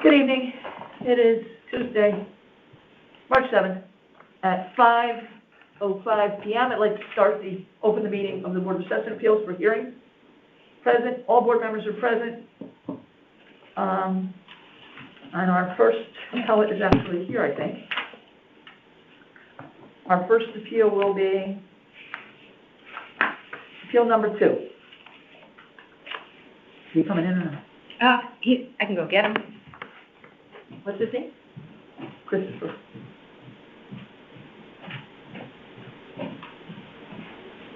Good evening. It is Tuesday, March 7th at 5:05 p.m. I'd like to open the meeting of the Board of Assessment Appeals for hearings. Present, all board members are present. And our first appellate is actually here, I think. Our first appeal will be appeal number 2. Is he coming in or not? I can go get him. What's his name? Christopher.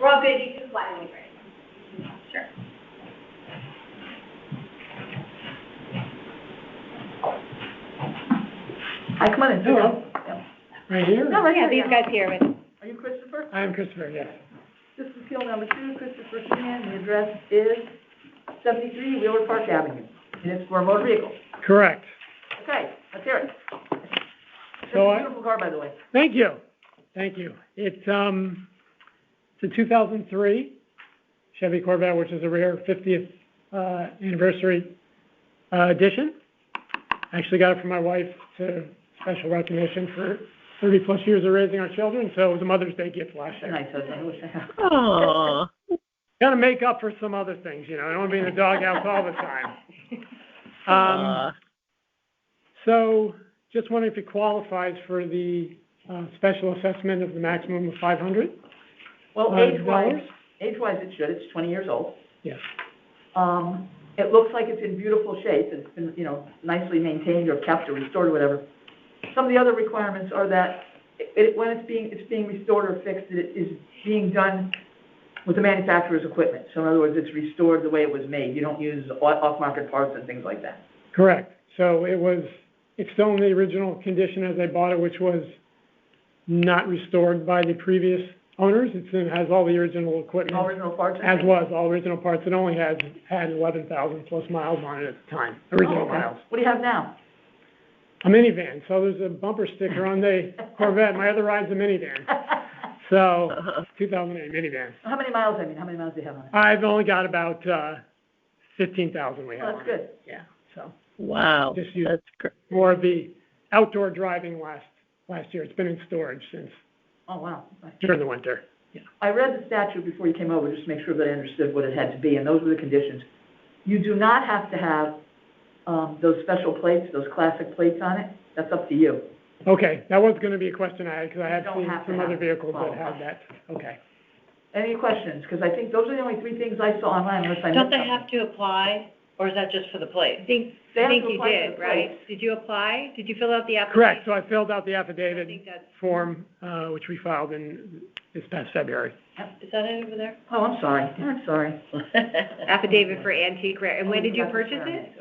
We're all good. You can fly away, right? Sure. Hi, come on in. Hello. Yeah. Right here? No, right Yeah, here. these guys here with. Are you Christopher? I'm Christopher, yes. This is appeal number 2, Christopher Sheehan. The address is 73 Wheeler Park Avenue, and it's for a motor vehicle. Correct. Okay, let's hear it. It's So a beautiful car, by the way. Thank you. Thank you. It's a 2003 Chevy Corvette, which is a rare 50th anniversary edition. I actually got it from my wife to special recognition for 30 plus years of raising our children, so it was a Mother's Day gift last year. Nice, I wish I had. Aww. Got to make up for some other things, you know. I don't want to be in the doghouse all the time. So, just wondering if it qualifies for the special assessment of the maximum of $500. Well, age-wise, it should. It's 20 years old. Yes. It looks like it's in beautiful shape. It's been, nicely maintained or kept or restored or whatever. Some of the other requirements are that when it's being restored or fixed, it is being done with the manufacturer's equipment. So in other words, it's restored the way it was made. You don't use off-market parts and things like that. Correct. So it's still in the original condition as I bought it, which was not restored by the previous owners. It has all the original equipment. All original parts? All original parts. It only had 11,000 plus miles on it at the time, original miles. What do you have now? A minivan. So there's a bumper sticker on the Corvette. My other ride's a minivan. So 2008 minivan. How many miles do you have on it? I've only got about 15,000 we have. Oh, that's good. Yeah. So Wow. just used That's great. more of the outdoor driving last year. It's been in storage since Oh, wow. during the winter. Yeah. I read the statute before you came over, just to make sure that I understood what it had to be, and those were the conditions. You do not have to have those special plates, those classic plates on it. That's up to you. Okay, that was going to be a question I had because I had You don't seen have to some have other vehicles that qualified. had that. Okay. Any questions? Because I think those are the only 3 things I saw online, unless I missed Don't they something. have to apply, or is that just for the plate? I think They have to you apply for did, the right? plates. Did you apply? Did you fill out the application? Correct. So I filled out the I affidavit think that's, form, which we filed in this past February. Is that it over there? Oh, I'm sorry. affidavit for antique rare. And when did you purchase it?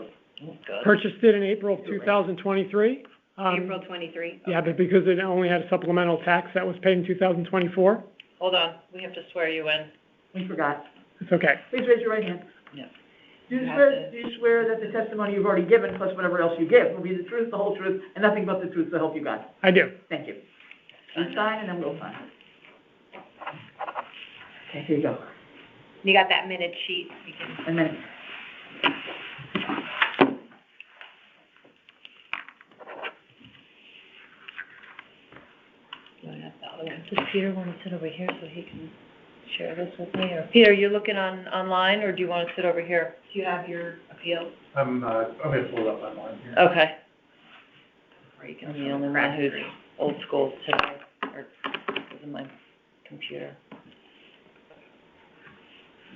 Good. Purchased it in April of 2023. April 23. Yeah, but because it only had a supplemental tax that was paid in 2024, Hold on, we have to swear you in. We forgot. it's okay. Please raise your right hand. Yeah. Do you You have swear, to- do you swear that the testimony you've already given, plus whatever else you give, will be the truth, the whole truth, and nothing but the truth, so help you God? I do. Thank you. You sign, and then we'll sign. Okay, here you go. You got that minute sheet? You can. A minute. Do I have the other one? Does Peter want to sit over here so he can share this with me, or? Peter, you looking online, or do you want to sit over here? Do you have your appeal? I'm gonna pull it up online here. Okay. Or you can I'm the only one who's old school today, or is in my computer.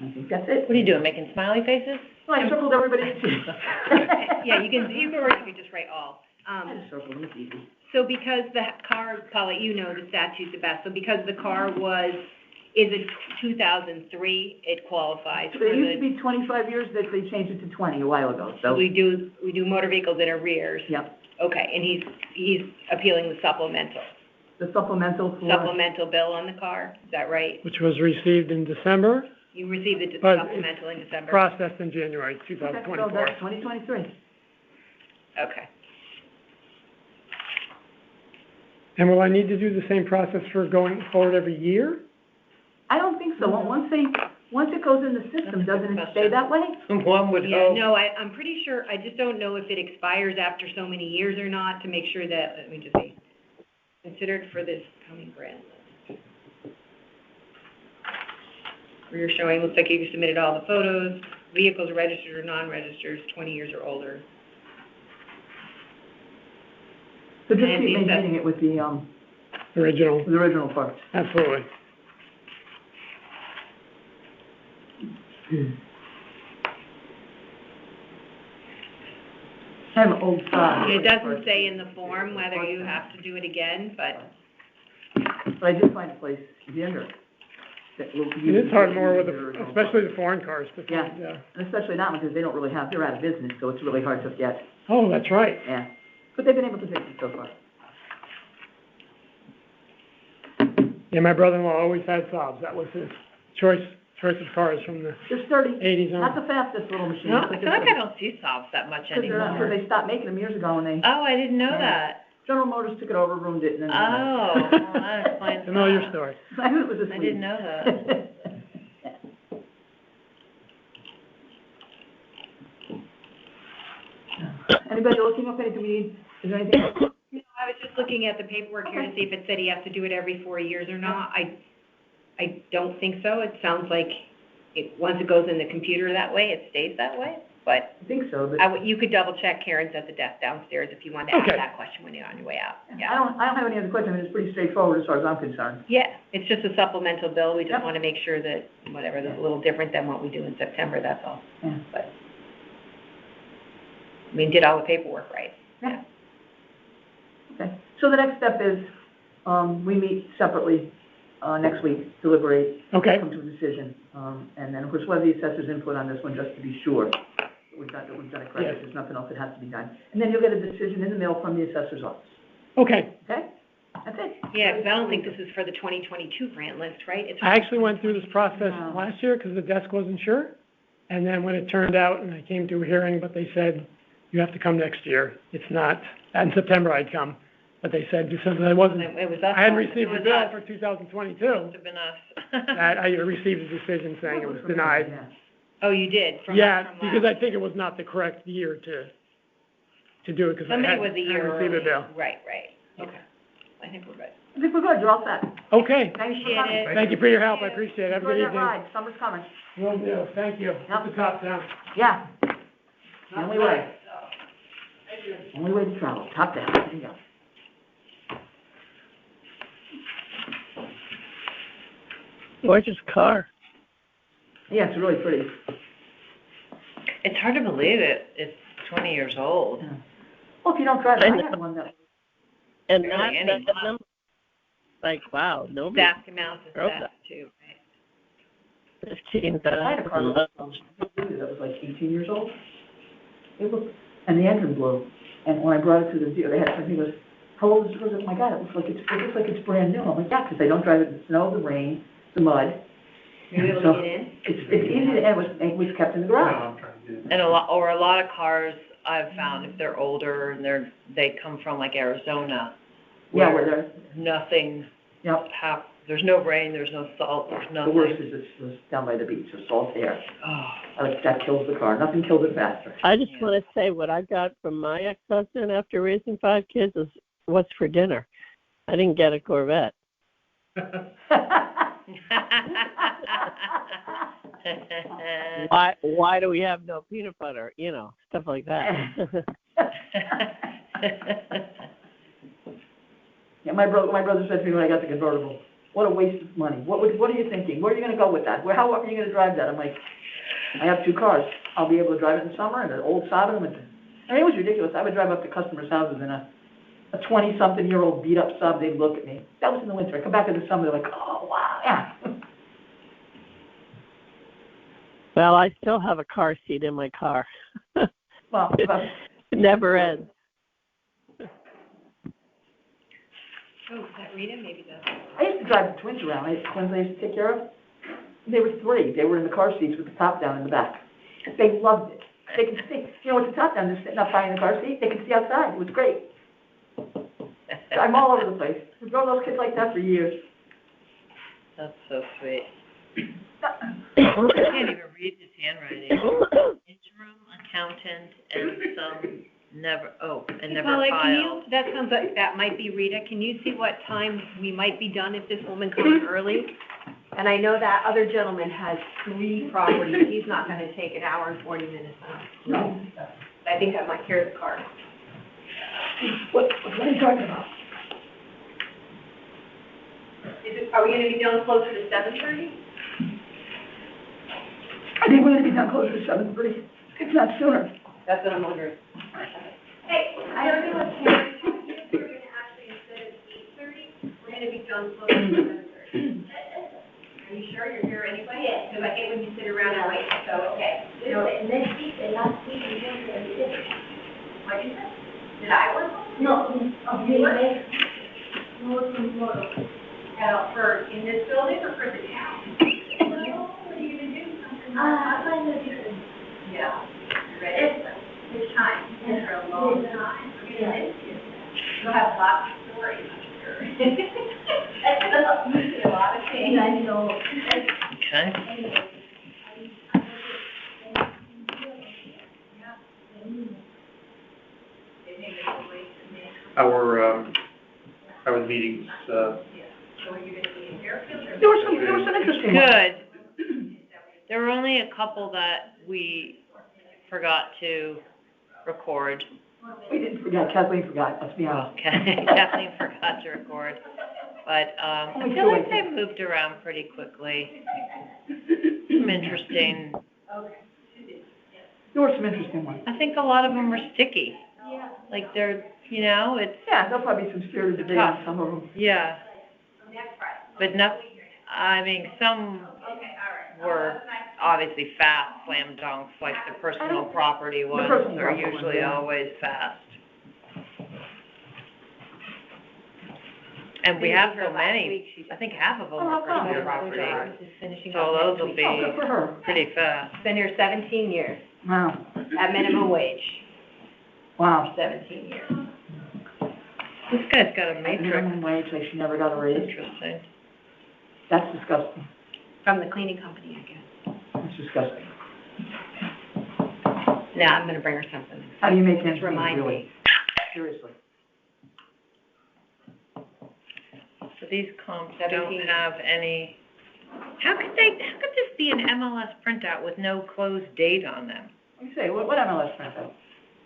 I think that's it. What are you doing, making smiley faces? Well, I circled everybody. Yeah, you can, or you could just write all. I just circled them, it's easy. So because the car, Paula, you know the statute the best, so because the car is a 2003, it qualifies for It used to the, be 25 years, that they changed it to 20 a while ago, so. we do motor vehicles in arrears. Yep. Okay, and he's appealing the supplemental The bill on the car, is that right? Which was received in December, You received the But supplemental in December? processed in January Okay, 2024. so that's 2023. Okay. And will I need to do the same process for going forward every year? I don't think so. Once once it goes in the system, That's a good doesn't it stay question. that way? One would Yeah, hope. no, I'm pretty sure, I just don't know if it expires after so many years or not, to make sure that, let me just see, considered for this coming grant list. Where you're showing, looks like you submitted all the photos, vehicles registered or non-registered, 20 years or older. So just And keep these, maintaining it with the Original, parts. absolutely. I have an old Saab. It doesn't say in the form whether you have to do it again, but But I did find a place here. that will It use is hard more with, the original especially parts. the foreign cars, Yeah. yeah. And especially that one, because they don't really have, they're out of business, so it's really hard to get, Oh, that's right. yeah. But they've been able to fix it so far. Yeah, my brother-in-law always had Saabs. That was his choice of cars from the They're sturdy, 80s not on. the fastest little machine. No. I feel like I don't see Saabs that much Because anymore. they stopped making them years ago, and they, Oh, I didn't know Yeah. that. General Motors took it over, ruined it, and then. Oh, well, that explains Familiar that. story. I knew it was a I didn't know that. Anybody looking up anything we need, is there anything? no, I was just looking at the paperwork here to see if it said he has to do it every 4 years or not. I don't think so. It sounds like once it goes in the computer that way, it stays that way. But I think so, but you could double check. Karen's at the desk downstairs if you wanted to ask Okay. that question when you're on your way out. I Yeah. don't have any other questions, I mean, it's pretty straightforward as far as I'm concerned. Yeah, it's just a supplemental bill. We just Yep. want to make sure that whatever, that's a little different than what we do in September, that's all. Yeah. But, I mean, did all the paperwork right. Yeah. Okay, so the next step is, we meet separately, next week, deliberate, Okay, come to a decision. And then, of course, we'll have the assessor's input on this one, just to be sure that we've done it correctly, Yes. there's nothing else that has to be done. And then you'll get a decision in the mail from the assessor's office, okay. okay? That's it. Yeah, because I don't think this is for the 2022 grant list, right? It's I actually went through this process No. last year because the desk wasn't sure. And then when it turned out, and I came to a hearing, but they said, you have to come next year. It's not, in September I'd come, but they said, since I wasn't, It was us. I hadn't received It the was bill us. for 2022, Must have been us. that I received a decision saying it was denied. Yeah. Oh, you did? From Yeah, from because last- I think it was not the correct year to do it, because I Somebody hadn't was a year received early. a bill. Right. Okay. I think we're good. I think we're good, you're all set. Okay, Thanks for Appreciate coming. it. thank you for your help, I appreciate it. Have a Enjoy good that evening. ride, summer's coming. Will do, thank you. Yep. It's a top down. Yeah. The only way. Only way to travel, top down, there you go. Gorgeous car. Yeah, it's really pretty. It's hard to believe it's 20 years old. Yeah. Well, if you don't drive it, I had one that, And Really, not any that number. Like, wow, nobody, Staff amounts of Drove staff that. too, right? 15,000. I had a car that was like 18 years old. It looked, and the engine blew. And when I brought it to the dealer, they had something, he goes, how old is it? Oh my God, it looks like it's brand new. I'm like, yeah, because they don't drive it in the snow, the rain, the mud. Were you able So, to get in? It's easy to, and it was kept in the No, garage. I'm trying to get it. And a lot of cars I've found, if they're older and they come from like Arizona, Yeah, where they're, nothing, yep. there's no rain, there's no salt, there's The nothing. worst is it's down by the beach, the salt air. Oh, Like, that kills the car. Nothing kills it faster. I just want to say what I got from my ex-husband after raising 5 kids is what's for dinner. I didn't get a Corvette. Why do we have no peanut butter? You know, stuff like that. Yeah, my brother said to me when I got the convertible, what a waste of money. What are you thinking? Where are you gonna go with that? How are you gonna drive that? I'm like, I have 2 cars. I'll be able to drive it in summer and an old Saab, and I mean, it was ridiculous. I would drive up to customers' houses in a 20-something-year-old beat-up Saab. They'd look at me. That was in the winter. I come back in the summer, they're like, oh, wow, yeah. Well, I still have a car seat in my car. Well, It never ends. Oh, is that Rita? Maybe that's. I used to drive the twins around. I had twins I used to take care of. They were 3. They were in the car seats with the top down in the back. They loved it. They could see, you know, with the top down, they're sitting up high in the car seat. They could see outside. It was great. I'm all over the place. We drove those kids like that for years. that's so sweet. I can't even read his handwriting. Interim accountant and some never Paula, filed. that sounds like, that might be Rita, can you see what time we might be done if this woman comes early? And I know that other gentleman has 3 properties, he's not gonna take an hour and 40 minutes now. No. I think I might hear the car. What are you talking about? Are we gonna be done closer to 7:30? I think we're gonna be done closer to 7:30, if not sooner. That's what I'm wondering. Hey, I don't know what Karen, we're gonna actually, instead of 8:30, we're gonna be done closer to 7:30. Are you sure you're here anyway? Yeah. Because I hate when you sit around and wait, so, okay. No, next week and last week, we didn't do anything. What did you say? Did I work? No, you work? No, tomorrow. For, in this building or for the town? Well, what are you gonna do? Something? I'm going to do it. Yeah. You ready? It's time. It's for a long time. We're gonna miss you. You'll have lots of stories, I'm sure. You see a lot of things. I know. Okay. Our meetings, So are you gonna be in Fairfield or? There were some interesting ones. Good. There were only a couple that we forgot to record. We didn't forget, Kathleen forgot, let's be honest. Kathleen forgot to record. But, I Only feel two, like I they think. moved around pretty quickly. Some interesting, There were some interesting ones. I think a lot of them were sticky. Like they're, it's, Yeah, there'll probably be some spirited debate on some of them. yeah. But some were obviously fast slam dunks, like the personal property ones personal are property ones, usually yeah. always fast. And we have so many, I think half of them Oh, are how come? personal property, Finishing so up those next will week. be Oh, good for her. pretty fast. Been here 17 years, Wow, at minimum wage, wow. 17 years. This guy's got a At matrix, minimum wage, like she never got a raise. interesting. That's disgusting. From the cleaning company, I guess. That's disgusting. Now, I'm gonna bring her something. How do you make ends Just meet, remind really? me. Seriously. So these comps 17. don't have any, how could this be an MLS printout with no closed date on them? Let me say, what MLS printout?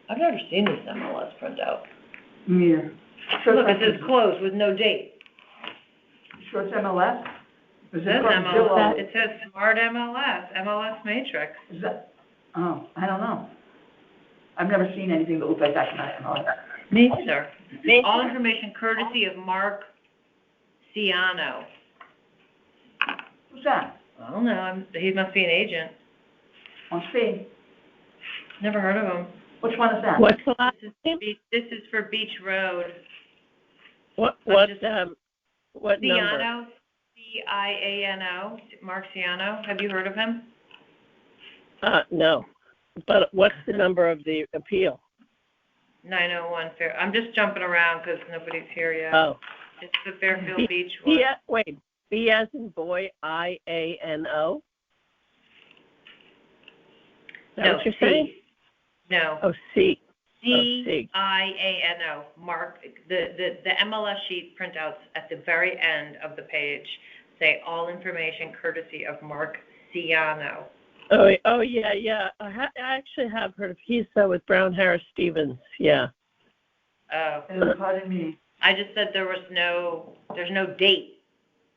I've never seen this MLS printout. Me either. Sure Look, it it's says closed with no date. Sure it's MLS? Is It says from MLS, Zillow? it says Smart MLS Matrix. Is that, oh, I don't know. I've never seen anything that looks like that from MLS. Me either. All information courtesy of Mark Ciano. Who's that? I don't know, he must be an agent. On speed. Never heard of him. Which one is that? What's the last name? This is for Beach Road. What number? Ciano, Ciano, Mark Ciano. Have you heard of him? No. But what's the number of the appeal? 901 Fair. I'm just jumping around because nobody's here yet. Oh. It's the Fairfield Beach one. Wait, B as in boy, IANO? Is that No, what you're C. saying? No. Oh, C. Ciano. Mark, the MLS sheet printouts at the very end of the page say all information courtesy of Mark Ciano. Oh, yeah. I actually have heard of, he's with Brown Harris Stevens, yeah. Oh. Pardon me. I just said there's no date.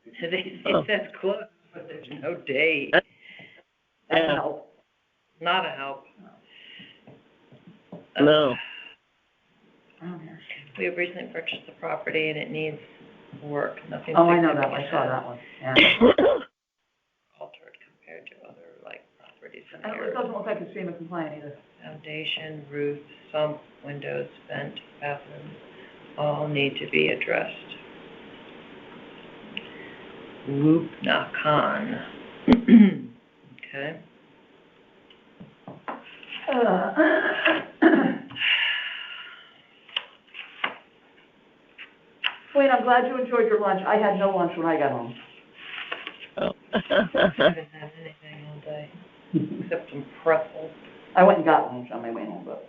It says closed, but there's no date. That's Yeah. help. Not a help. No. Brown Harris. We have recently purchased the property and it needs work, nothing Oh, I know that significant one, I saw has that one, yeah. altered compared to other, properties in And the it area. doesn't look like it's FEMA compliant either. Foundation, roof, sump, windows, vent, bathrooms, all need to be addressed. Whoop, knock on. Okay. Wayne, I'm glad you enjoyed your lunch. I had no lunch when I got home. Oh. haven't had anything all day, except some pretzels. I went and got lunch on my way home, but.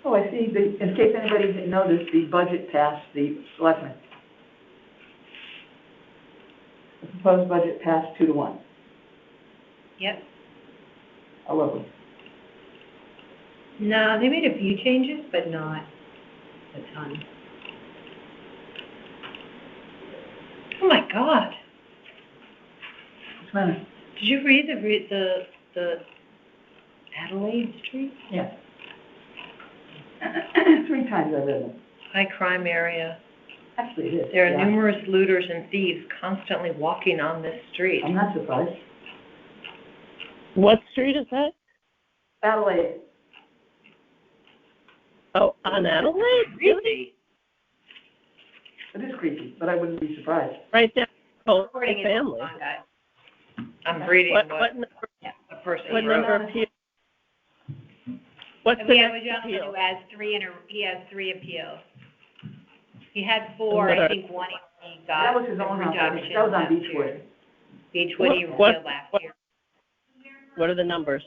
Oh, I see, in case anybody didn't notice, the budget passed the selectmen. The proposed budget passed 2-1. Yep. How lovely. No, they made a few changes, but not a ton. Oh my God, What's the matter? did you read the Adelaide Street? Yeah. 3 times I read them. High crime area. Actually, it is. There are yeah. numerous looters and thieves constantly walking on this street. I'm not surprised. What street is that? Adelaide, Oh, on Adelaide? Really? it is creepy, but I wouldn't be surprised. Right there, oh, Recording is family. on that. I'm reading What what number, the person what wrote. number appeal? What's And the we have a next gentleman appeal? who has he has 3 appeals. He had 4, I think one he got. That was his own house, I think. That was on reduction last Beechwood. year. Beechwood he What- appealed last what- year. What are the numbers?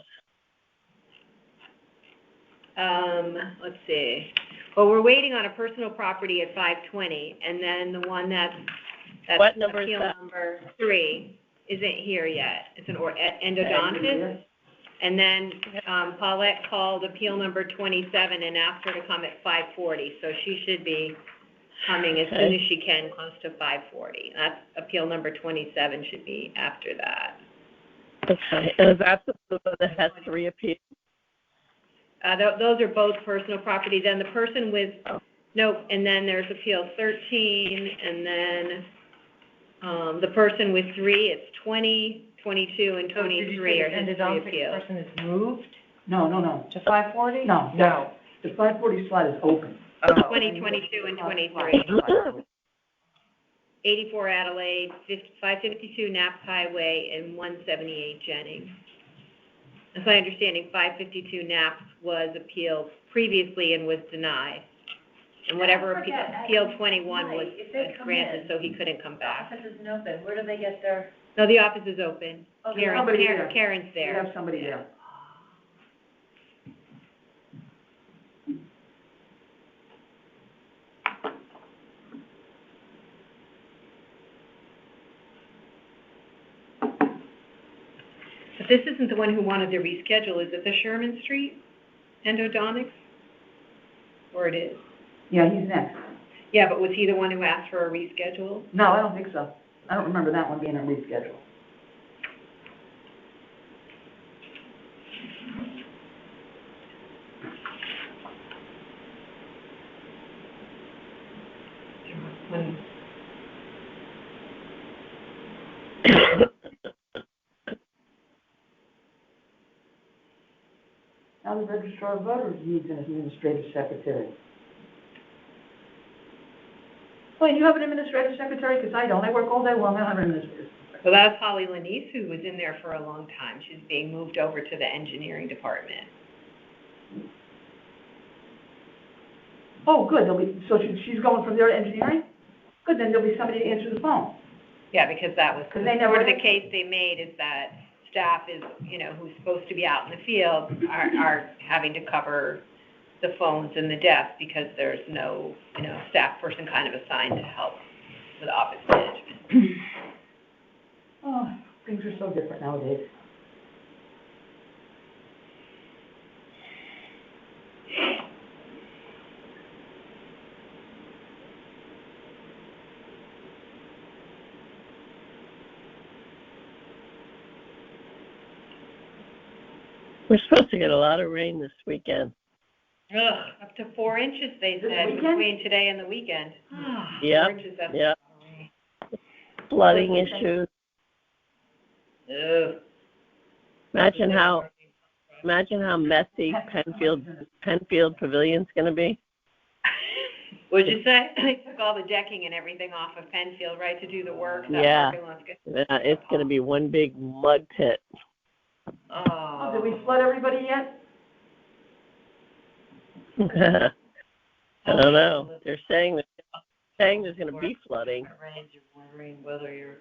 Let's see. Well, we're waiting on a personal property at 520, and then the one that's What number is appeal that? number 3 isn't here yet. It's an endodontist. And then, Paulette called appeal number 27 and asked her to come at 5:40, so she should be coming as soon as she can, close to 5:40. That's, appeal number 27 should be after that. Okay, and is that the one that has 3 appeals? Those are both personal property, then the person with, Oh. nope, and then there's appeal 13, and then, the person with 3, it's 20, 22, and So did you 23 say are the his 3 endodontic appeals. person is moved No. to 540? No. No. The 540 slot is open. Oh. 20, 22, and 23. 84 Adelaide, 552 Naps Highway, and 178 Jennings. That's my understanding, 552 Naps was appealed previously and was denied. And whatever appeal 21 was granted, so he couldn't come back. Office isn't open, where do they get their? No, the office is open. Okay. Somebody there. Karen's We there. have somebody there. But this isn't the one who wanted to reschedule, is it the Sherman Street endodontics? Or it is? Yeah, he's next. Yeah, but was he the one who asked for a reschedule? No, I don't think so. I don't remember that one being a reschedule. When, Now the registrar of voters needs an administrative secretary. Wait, you have an administrative secretary? Because I don't. I work all day long. I don't have an administrative secretary. well, that was Holly Lenise, who was in there for a long time. She's being moved over to the engineering department. Oh, good. So she's going from there to engineering? Good, then there'll be somebody to answer the phone. Yeah, because that was, 'Cause they never sort of the answer. case they made is that staff is, who's supposed to be out in the field are having to cover the phones and the desk because there's no, staff person kind of assigned to help with office management. Oh, things are so different nowadays. We're supposed to get a lot of rain this weekend. Ugh, up to 4 inches, they This said, weekend? between today and the weekend. Yep, 4 inches, that's yep. a lot of rain. Flooding issues. Ugh. Imagine how messy Penfield Pavilion's gonna be. What'd you say? They took all the decking and everything off of Penfield, right, to do the work? That Yeah. parking lot's good. It's gonna be one big mud pit. Oh, did we flood everybody yet? I don't know. They're saying there's gonna be flooding. Rains, you're wondering whether you're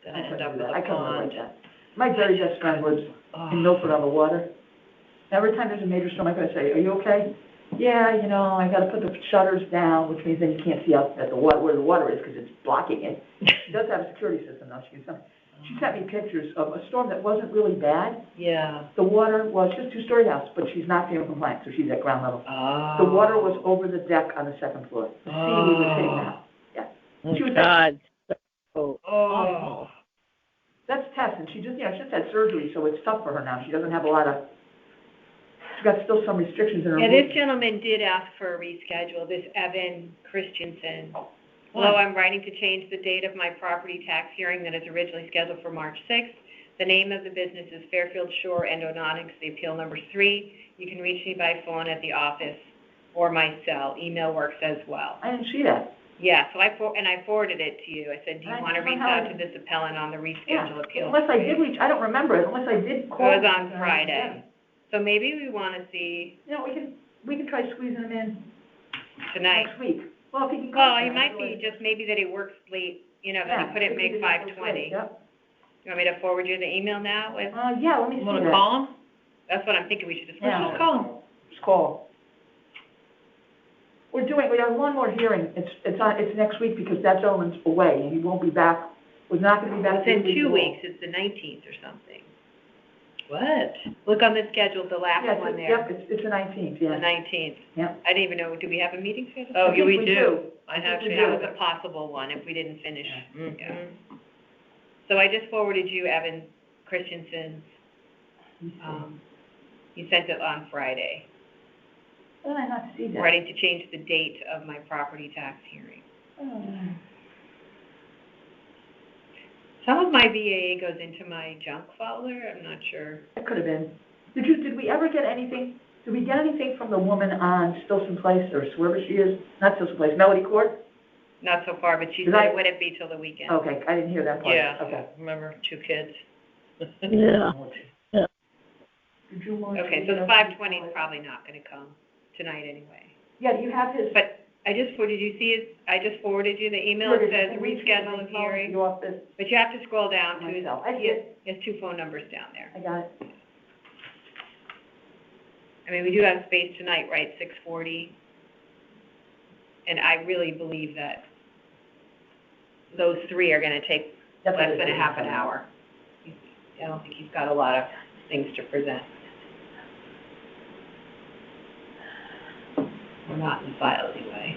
gonna I end couldn't up do with that. a I couldn't live pond. like that. My very best friend lives in Milford on the water. Every time there's a major storm, I gotta say, are you okay? Yeah, you know, I gotta put the shutters down, which means then you can't see out at the water, where the water is, because it's blocking it. She does have a security system though, she sent me pictures of a storm that wasn't really bad. Yeah. The water was just two-story house, but she's not FEMA compliant, so she's at ground level. Oh. The water was over the deck on the second floor. The seaweed was hitting the house. Oh, She was- God. So awful. That's Tess, and she just had surgery, so it's tough for her now. She doesn't have a lot of, she's got still some restrictions in her Yeah, movement. this gentleman did ask for a reschedule, this Evan Christensen. Hello, I'm writing to change the date of my property tax hearing that is originally scheduled for March 6th. The name of the business is Fairfield Shore Endodontics, the appeal number 3. You can reach me by phone at the office or my cell. Email works as well. I didn't see that. Yeah, so I forwarded it to you. I said, do you I want to don't know reach how out I- to this appellant on the Yeah, reschedule appeal? unless I did reach, I don't remember it, unless I did It call. was on Friday. So maybe we want to see You know, we can try squeezing him in tonight. next week. Well, if he can call. Well, he tonight, might otherwise- be just maybe that he works late, you know, that Yeah, he couldn't make maybe that's what's 5:20. right, Yep. You want me to forward you the email now with, Yeah, let me see You that. wanna call him? that's what I'm thinking we should just. Yeah. Just call him. Just call. We have one more hearing. It's next week because that gentleman's away and he won't be back, was not gonna be back. It's in this week 2 at all. weeks, it's the 19th or something. What? Look on the schedule, the last Yes, one there, Yep, it's the 19th, the yeah. 19th. Yeah. I didn't even know, do we have a meeting scheduled? Oh, I think we do. I I think have we to. do. That was a possible one if we didn't finish. Mhm. Yeah. So I just forwarded you Evan Christensen's, he sent it on Friday. How did I not see that? Ready to change the date of my property tax hearing. Oh. Some of my VAA goes into my junk folder, I'm not sure. That could have been. Did we ever get anything, did we get anything from the woman on Stilson Place, or wherever she is? Not Stilson Place, Melody Court? Not so far, but she Did said I- it wouldn't be till the weekend. Okay, I didn't hear that part. Yeah, Okay. remember, 2 kids. Yeah. Did you want to? Okay, so the 5:20 is probably not gonna come tonight anyway. Yeah, do you have his? But I just forwarded you the email that says reschedule the hearing, You off this, but you have to scroll down to, myself. I he has did, 2 phone numbers down there. I got it. I mean, we do have space tonight, right, 6:40? And I really believe that those 3 are gonna take That's what less it than a is. half an hour. I don't think he's got a lot of things to present. We're not in the file anyway.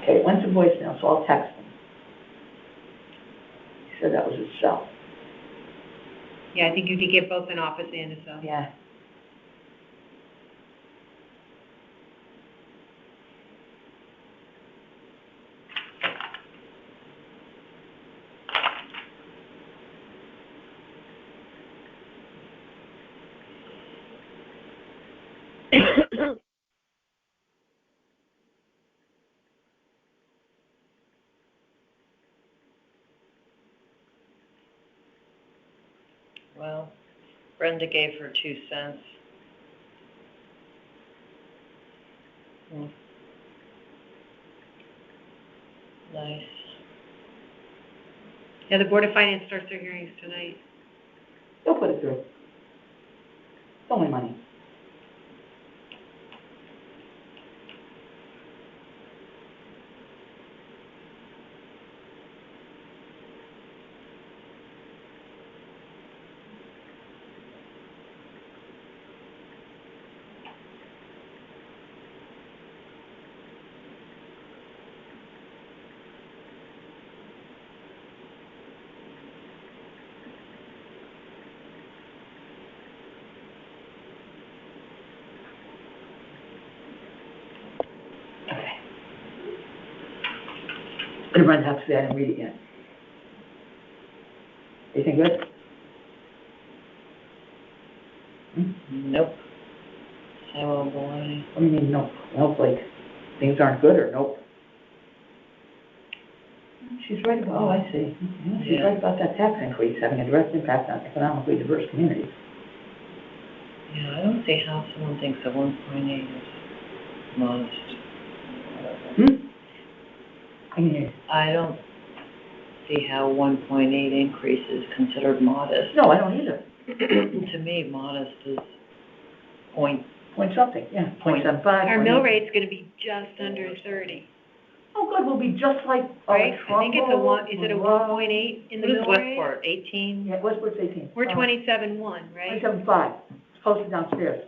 Okay, it went to voicemail, so I'll text him. He said that was his cell. Yeah, I think you could get both an office and a cell. Yeah. Well, Brenda gave her 2 cents. Nice. Yeah, the Board of Finance starts their hearings tonight. They'll put it through. It's only money. Everyone has to say I didn't read it yet. Anything good? Nope. Silo baloney. What do you mean, no? Well, like, things aren't good, or nope? She's right about, oh, I see. Yeah, she's Yeah. right about that tax increase having a direct impact on economically diverse communities. Yeah, I don't see how someone thinks that 1.8 is modest. I mean, I don't see how 1.8 increase is considered modest. no, I don't either. To me, modest is point Something, yeah, 0.75. Our mill rate's gonna be just under 30, Oh, good, we'll be just like, right? I think it's a Trumbull, is it a Monroe. 1.8 in the What is mill rate? Westport, 18? Yeah, Westport's 18. We're 27.1, right? 27.5, it's posted downstairs.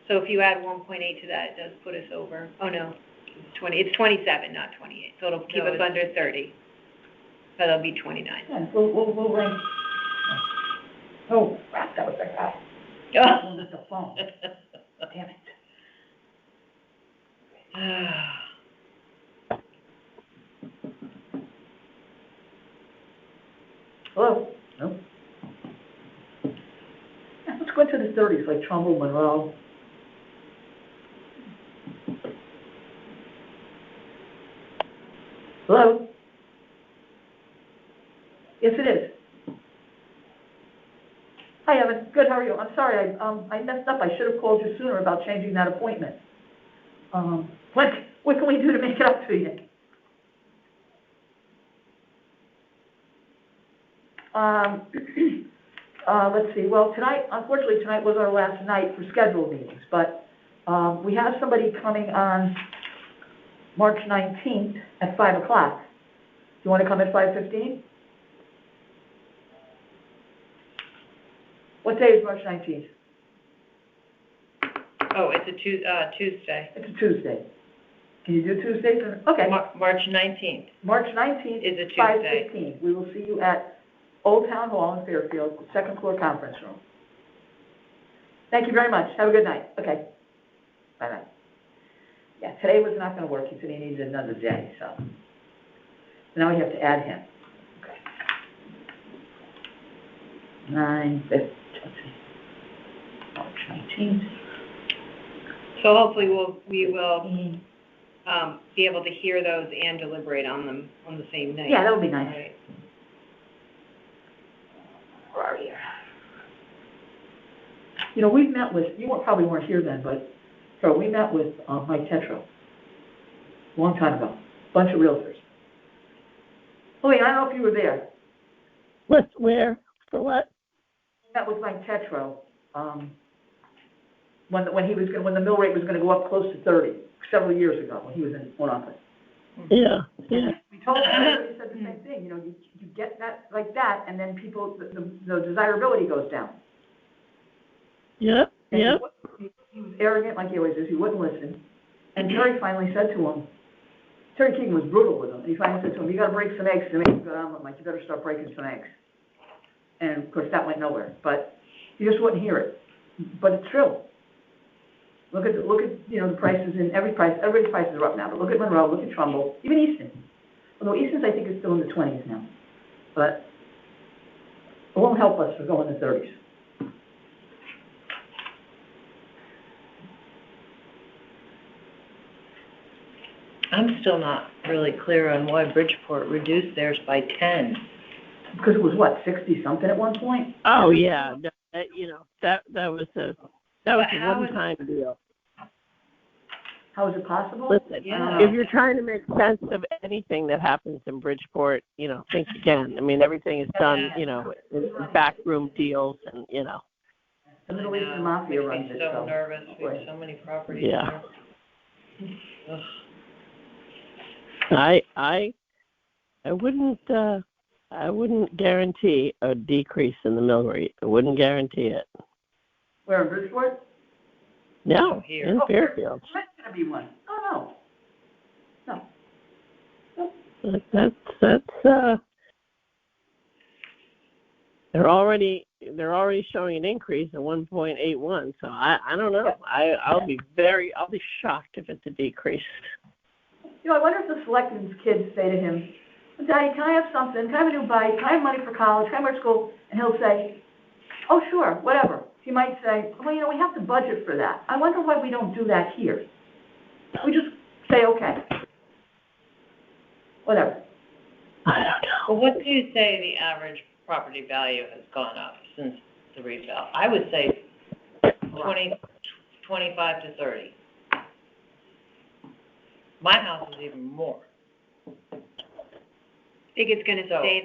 So if you add 1.8 to that, it does put us over, oh no, it's 27, not 28, so it'll keep No, us under 30. So it'll be 29. Yeah, we'll rank. Oh, crap, that was that guy. Oh. With the phone, damn it. Hello? No? Yeah, let's go into the 30s, like Trumbull, Monroe. Hello? Yes, it is. Hi, Evan. Good, how are you? I'm sorry, I messed up. I should have called you sooner about changing that appointment. What can we do to make it up to you? Let's see, well, unfortunately, tonight was our last night for scheduled meetings, but, we have somebody coming on March 19th at 5 o'clock. Do you want to come at 5:15? What day is March 19th? Oh, it's a Tuesday. It's a Tuesday. Can you do Tuesdays? Okay. March 19th. March 19th. Is a Tuesday. 5:15. We will see you at Old Town Hall in Fairfield, second floor conference room. Thank you very much. Have a good night. Okay. Bye-bye. Yeah, today was not going to work. He said he needed another day, so. Now we have to add him. Okay. 9/15. March 19th. So hopefully we will be able to hear those and deliberate on them on the same night. Yeah, that would be nice. Right. Where are you? You know, we've met with, probably weren't here then, but, so we met with Mike Tetro, a long time ago, bunch of realtors. Oh, yeah, I don't know if you were there. Where? For what? We met with Mike Tetro, when the mill rate was gonna go up close to 30, several years ago, when he was in one office. Yeah. We told him, everybody said the same thing, you get that, like that, and then the desirability goes down. Yep. And he was arrogant, like he always is, he wouldn't listen. And Terry finally said to him, Terry Keegan was brutal with him, and he finally said to him, you gotta break some eggs to make a good omelet, Mike, you better start breaking some eggs. And of course, that went nowhere, but he just wouldn't hear it. But it's true. Look at, the prices in everybody's prices are up now, but look at Monroe, look at Trumbull, even Easton. Although Easton's, I think, is still in the 20s now. But it won't help us to go in the 30s. I'm still not really clear on why Bridgeport reduced theirs by 10. Because it was what, 60-something at one point? Oh, yeah. That was a how is- one-time deal. How is it possible? Listen, Yeah. if you're trying to make sense of anything that happens in Bridgeport, think again. I mean, everything is done, in backroom deals and, The Middle Eastern Mafia runs Makes it, me so so. nervous. We have so many properties Yeah. there. Ugh. I wouldn't guarantee a decrease in the mill rate. I wouldn't guarantee it. Where, in Bridgeport? No, Here. in Fairfield. That's gonna be one. Oh, no. No. That's they're already showing an increase of 1.81. So I don't know. I'll be shocked if it's a decrease. I wonder if the selectmen's kids say to him, Daddy, can I have something? Can I have a new bike? Can I have money for college? Can I go to school? And he'll say, oh, sure, whatever. He might say, well, we have to budget for that. I wonder why we don't do that here. We just say, okay. Whatever. I don't know. Well, what do you say the average property value has gone up since the revale? I would say 25 to 30. My house is even more. Think it's gonna So- stay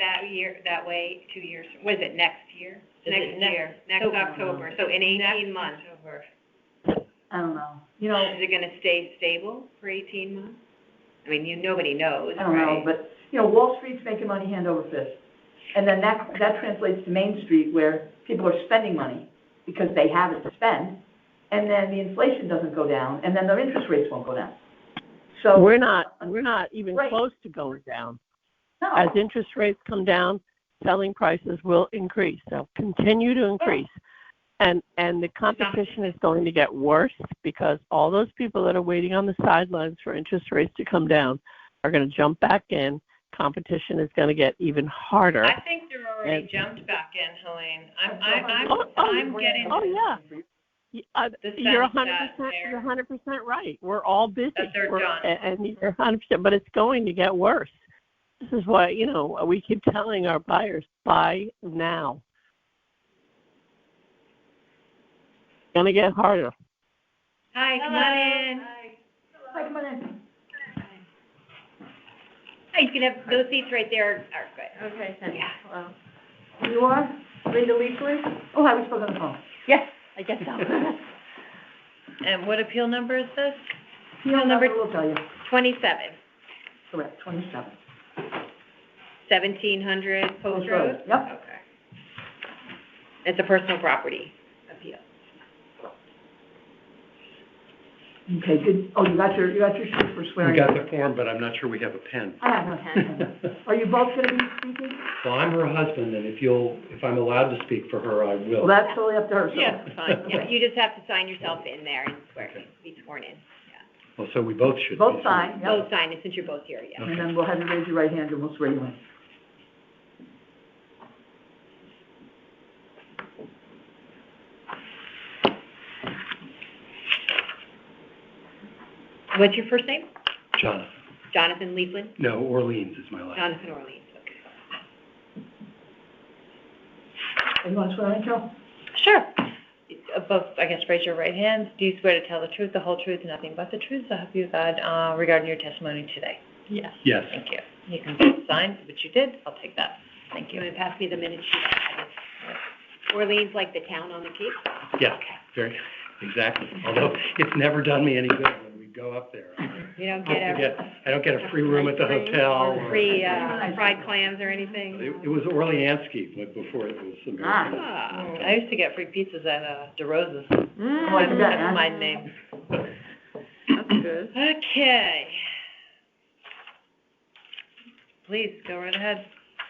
that way 2 years, what is it, next year? Is it Next October, so in 18 months. October. I don't know. Is it gonna stay stable for 18 months? I mean, nobody knows, I don't know, right? but, Wall Street's making money hand over fist. And then that translates to Main Street where people are spending money because they have it to spend. And then the inflation doesn't go down, and then their interest rates won't go down. So. We're not even Right. close to going down. No. As interest rates come down, selling prices will increase. They'll continue to increase. And the competition is going to get worse because all those people that are waiting on the sidelines for interest rates to come down are going to jump back in. Competition is going to get even harder. I think they're already And- jumped back in, Helene. Oh, I'm getting. Oh, yeah. The You're sense that 100%. they're- You're 100% right. We're all busy. That they're done. And you're 100%. But it's going to get worse. This is why we keep telling our buyers, buy now. It's going to get harder. Hi, come on in. Hi, come on in. Hi, you can have, those seats right there are good. Okay, thank you. Yeah. Well, You are? Rita Leafley? Oh, hi, we spoke on the phone. yes, I guess so. And what appeal number is this? Appeal number, we'll tell you. 27, Correct, 27. 1700 Post Post Road? Road, yep. Okay. It's a personal property appeal. Okay, good. Oh, you got your sheet for swearing. We got the form, but I'm not sure we have a pen. I have one. Are you both gonna be speaking? Well, I'm her husband, and if I'm allowed to speak for her, I will. Well, that's totally up to her, so. Yeah, fine. Yeah, Okay. you just have to sign yourself in there and swear, be sworn in. Well, so we both should. Both be sign, yep. Both sign it since you're both here, yeah. And then we'll have you raise your right hand and we'll swear you in. What's your first name? Jonathan. Jonathan Leafland? No, Orleans is my last. Jonathan Orleans, okay. You wanna swear in, Joe? Sure. Both, I guess, raise your right hand. Do you swear to tell the truth, the whole truth, and nothing but the truth, so help you God, regarding your testimony today? Yes. Yes. Thank you. You can both sign, which you did. I'll take that. Thank You you. want to pass me the minute sheet? Orleans, like the town on the Cape? Yes, very, exactly. Although it's never done me any good when we go up there. You don't I don't get a free room at the hotel. or- free, fried clams or anything? It was Orleansky, but before it was American. Ah. I used to get free pizzas at DeRosa's. Oh, I forgot, huh? That's my name. That's good. Okay. Please, go right ahead.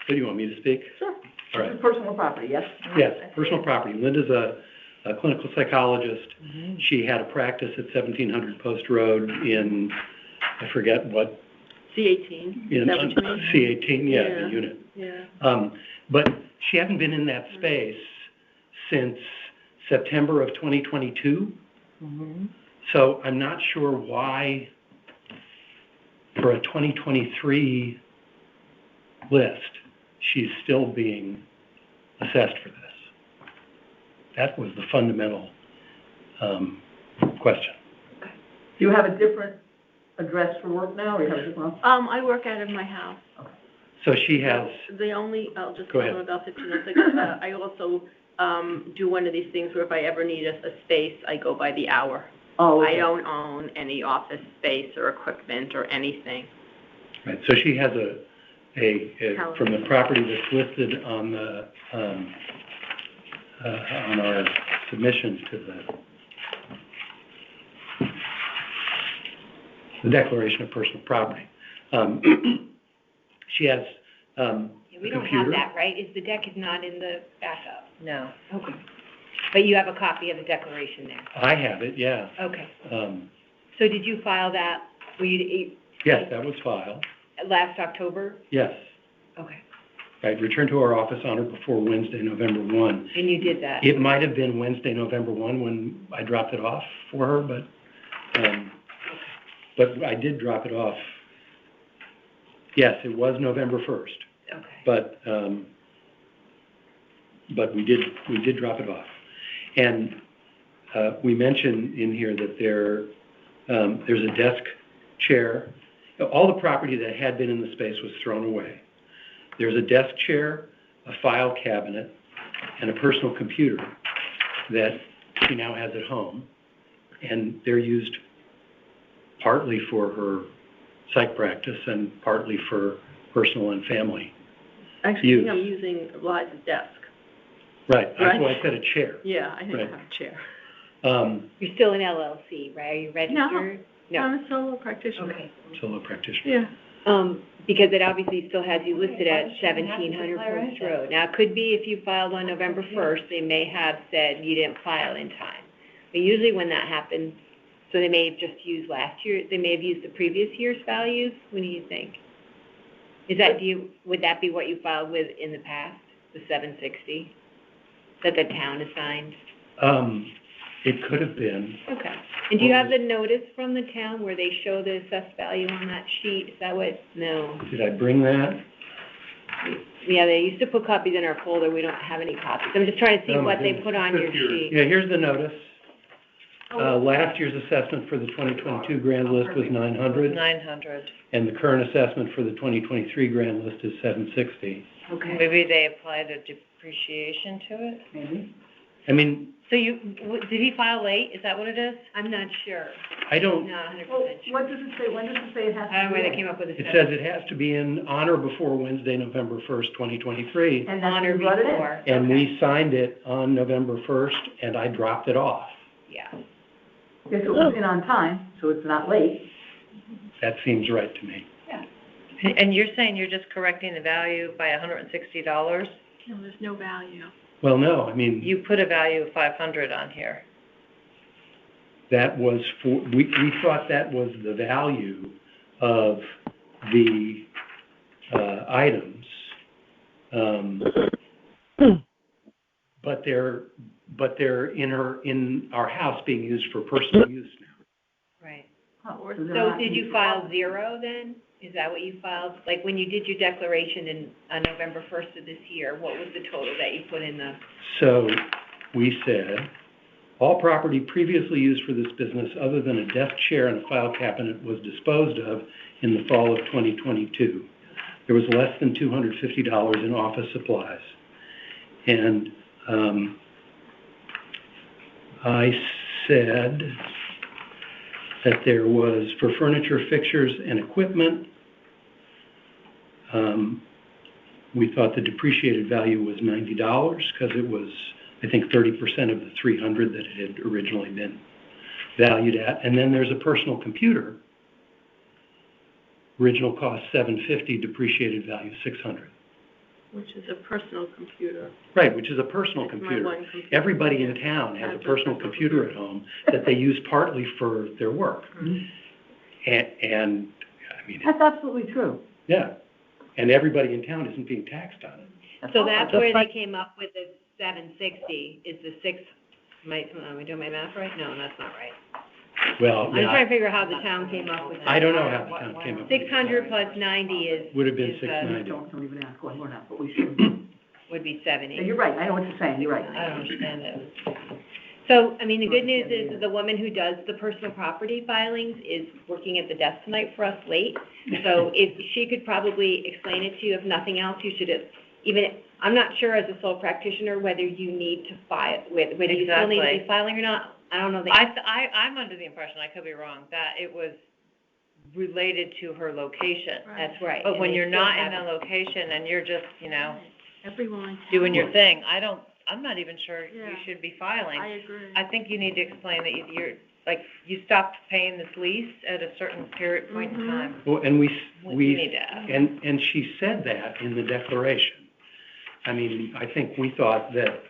So you want me to speak? Sure. All right. This is personal property, yes? Yes, personal property. Linda's a clinical psychologist. Mm-hmm. She had a practice at 1700 Post Road in, I forget what. C18. In Is that what you mean? C18, yeah, the unit. Yeah. But she hasn't been in that space since September of 2022. Mm-hmm. So I'm not sure why, for a 2023 list, she's still being assessed for this. That was the fundamental question. Do you have a different address for work now, or you have a different? I work out of my house. So she has, I'll just Go ahead. tell them about 15 minutes ago. I also, do one of these things where if I ever need a space, I go by the hour. Oh, okay. I don't own any office space or equipment or anything. right, so she has from the property that's listed on the, on our submissions to the Declaration of Personal Property. She has, a We don't have computer. that, right? The deck is not in the backup. No. Okay. But you have a copy of the declaration there? I have it, yeah. Okay. So So did you file that, yes, that was filed, last October? yes. Okay, right? Return to our office on or before Wednesday, November 1. and you did that. It might have been Wednesday, November 1 when I dropped it off for her, but I did drop it off. Yes, it was November 1st, Okay. but we did drop it off. And we mentioned in here that there's a desk, chair. All the property that had been in the space was thrown away. There's a desk chair, a file cabinet, and a personal computer that she now has at home, and they're used partly for her psych practice and partly for personal and family Actually, I use. think I'm using Liza's desk. Right, that's Right. why I said a chair. Yeah, I think I Right. have a chair. You're still an LLC, right? Are you registered? I'm a solo practitioner. Okay. Solo practitioner. Yeah. Because it obviously still has you listed at 1700 Post Road. Now, it could be if you filed on November 1st, they may have said you didn't file in time. But usually when that happens, so they may have just used last year, they may have used the previous year's values. What do you think? Would that be what you filed with in the past, the 760, that the town assigned? It could have been. Okay. And do you have the notice from the town where they show the assessed value on that sheet? Is that what, no? Did I bring that? Yeah, they used to put copies in our folder. We don't have any copies. I'm just trying to see what they put on your sheet. Yeah, here's the notice. Last year's assessment for the 2022 grand list was 900, 900. and the current assessment for the 2023 grand list is 760. Okay. Maybe they applied a depreciation to it? Maybe. I mean, So did he file late? Is that what it is? I'm not sure. I don't, Not 100% Well, sure. what does it say, when does it say it has I don't know to where be? they came up with the it seven. says it has to be in on or before Wednesday, November 1st, 2023. And On that's or when you brought it in. before. And Okay. we signed it on November 1st, and I dropped it off. Yeah. Yes, it was in on time, so it's not late. That seems right to me. And you're saying you're just correcting the value by $160? No, there's no value. Well, no, I mean, You put a value of 500 on here. that was for, we thought that was the value of the items. But they're in our house being used for personal use now. Right. Huh, they're So not did you used file for- 0 then? Is that what you filed? Like when you did your declaration on November 1st of this year, what was the total that you put in the? So we said, all property previously used for this business other than a desk chair and a file cabinet was disposed of in the fall of 2022. There was less than $250 in office supplies. And I said that there was, for furniture, fixtures, and equipment, we thought the depreciated value was $90 because it was, I think, 30% of the $300 that it had originally been valued at. And then there's a personal computer, original cost $750, depreciated value $600. Which is a personal computer. Right, which is a personal It's my computer. one computer. Everybody in town has a personal computer at home that they use partly for their work. Mhm. And I mean, That's absolutely true. yeah, and everybody in town isn't being taxed on it. So that's The where they fact- came up with the 760, is the am I doing my math right? No, that's not right. Well, I'm trying yeah, to figure out how the town came up with that. I don't know how the town came up with it. 600 plus 90 is. Would have been is, 690. Don't even ask why we're not, but we should. Would be Yeah, 70. you're right, I know what you're saying, you're right. I don't understand it. So, I mean, the good news is the woman who does the personal property filings is working at the desk tonight for us late. So if she could probably explain it to you, if nothing else, you should even, I'm not sure as a sole practitioner whether you need to file, whether you still need to be Exactly. filing or not. I don't know the. I'm under the impression, I could be wrong, that it was related to her location. That's right. But and when they you're still not in have the it. location and you're just, Everyone. doing your thing, I'm not even sure you Yeah. should be filing. I agree. I think you need to explain that you stopped paying this lease at a certain point in Mhm. time. Well, and You need to ask. and she said that in the declaration. I mean, I think we thought that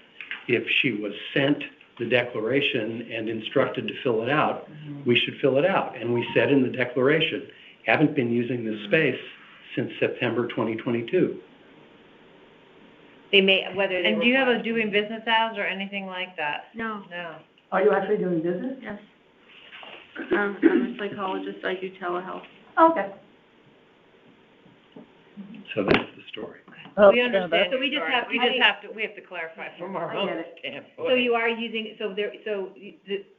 if she was sent the declaration and instructed to fill it out, we should fill it out. And we said in the declaration, haven't been using this space since September 2022. They may, whether they. And do you have a require- doing business hours or anything like that? No, No. Are you actually doing business? yes. I'm a psychologist, I do telehealth. Oh, okay. So that's the story. Oh, We yeah, understand. that's- So we just have- We just have to, we have to clarify from our I own get it. standpoint. So you are using,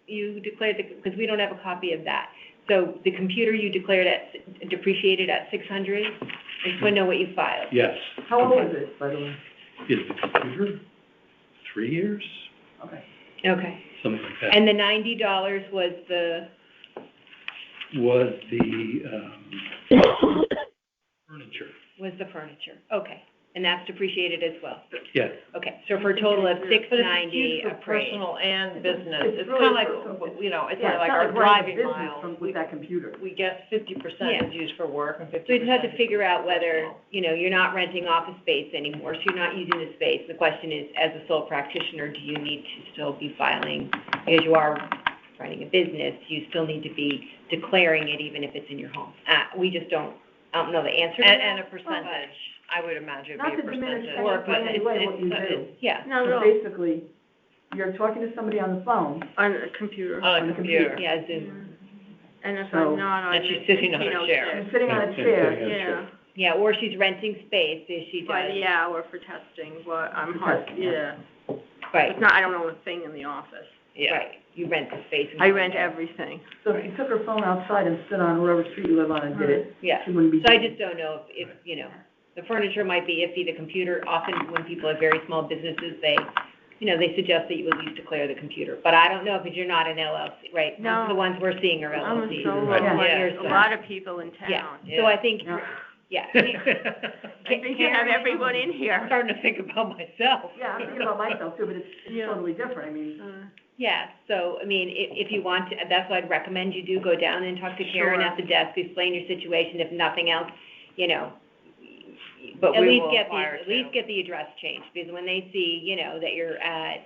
you declared, because we don't have a copy of that. So the computer you declared depreciated at 600? I just want to know what you filed. Yes. How old is it, by the way? Is the computer 3 years? Okay. Okay. Something like that. And the $90 was Was the, furniture. the furniture? Okay. And that's depreciated as well? Yes. Okay, so for a total of But if it's $690 used for appraised. personal and business, It's it's really kind of like, for- you know, it's Yeah, like it's our not like running a driving business miles. with that computer. We get 50% Yeah. is used for work and 50%. So we just have to is figure used out for whether, personal. you're not renting office space anymore, so you're not using the space. The question is, as a sole practitioner, do you need to still be filing, because you are running a business, you still need to be declaring it even if it's in your home? We just I don't know the answer to that. And a percentage, I would imagine Not it'd to be a diminish percentage. any Or, but any way what you do. Yeah, No, So no, basically, you're talking to somebody on the phone, on a computer. On a computer. yeah, Zoom. And if So- I'm not on And the she's sitting on a keynote chair. there. and sitting on a And chair, sitting on a chair. Yeah, Yeah, or she's renting space, if she by does. the hour for testing, but I'm For hard, testing, yeah. Right, It's not, I don't own a thing in the office. Yeah. right, you rent the space. and I go in rent there. everything. so if you took her phone outside and stood on whatever street you live on and did it, Yeah. she wouldn't be. So I just don't know if, the furniture might be iffy, the computer, often when people have very small businesses, they suggest that you at least declare the computer. But I don't know, because you're not an LLC, right? Most of the No. ones we're seeing are I'm a LLCs. solo, Right. like, You're a solo. lot of people in Yeah, town. so I think, Yeah. yeah. I think you have everyone in I'm here. starting to think about myself. Yeah, I'm thinking about myself too, but it's Yeah. totally different, I mean, Yeah, so, if you want to, that's what I'd recommend you do, go down and talk to Karen Sure. at the desk, explain your situation, if nothing else, But at we least will get inquire at least too. get the address changed, because when they see, that you're at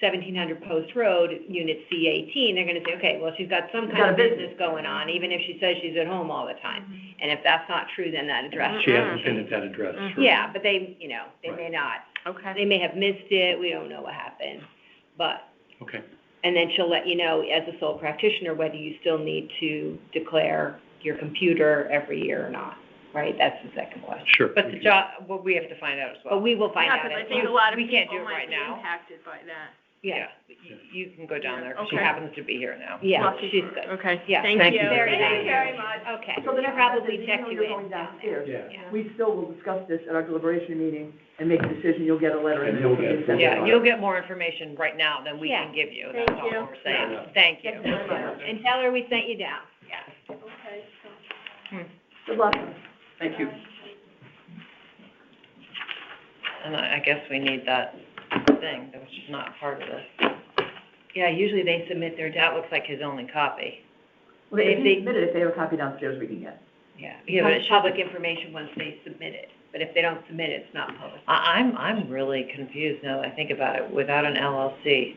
1700 Post Road, Unit C18, they're gonna say, okay, well, she's got some She's kind got of a business. business going on, even if she says she's at home all the time. And if that's not true, then that address. She hasn't been at that address. for- Yeah, but they, they Right. may not, Okay. they may have missed it, we don't know what happened. But, Okay. and then she'll let you know, as a sole practitioner, whether you still need to declare your computer every year or not, right? That's the second question. Sure. But the job, well, we have to find out as But well. we will find Yeah, out. 'cause I as think a well. lot of We can't people do it might right be now. impacted by that. Yeah, You can go down there, because she Okay. happens to be here now. yeah, Lucky she's for- good. Okay, Yeah. thank Thank you. you very Thank you very much. Okay, so she'll the next probably step is, even check though you you're in going down there. downstairs, Yeah. we still will discuss this at our deliberation meeting and make a decision, you'll get a letter. And in you'll the- get- in the- Yeah, you'll get more information right now than we Yeah. can give you, Thank that's all you. we're saying. Yeah. Thank you. Thank you very much. And tell her we sent you down. Yeah. Okay, so. Good luck. Thank you. And I guess we need that thing, which is not part of this. Yeah, usually they submit their, That looks like his only copy. Well, if If you they- submit it, if they have a copy downstairs, we can get it. yeah, Yeah, but it it's should- public information once they submit it. But if they don't submit it, it's not public. I'm really confused now that I think about it, without an LLC.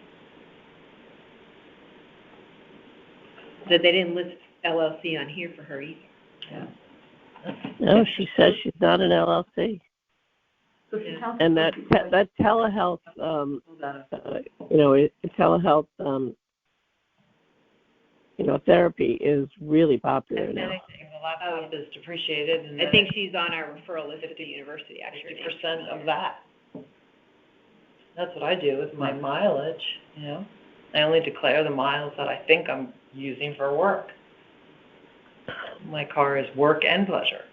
That they didn't list LLC on here for her either. No, she says she's not an LLC. So if you Yeah. count. And that telehealth, telehealth, therapy is really popular now. Anything, the laptop is depreciated, and I think she's on our referral list at the university, actually. 50% of that. That's what I do with my mileage, I only declare the miles that I think I'm using for work. My car is work and pleasure.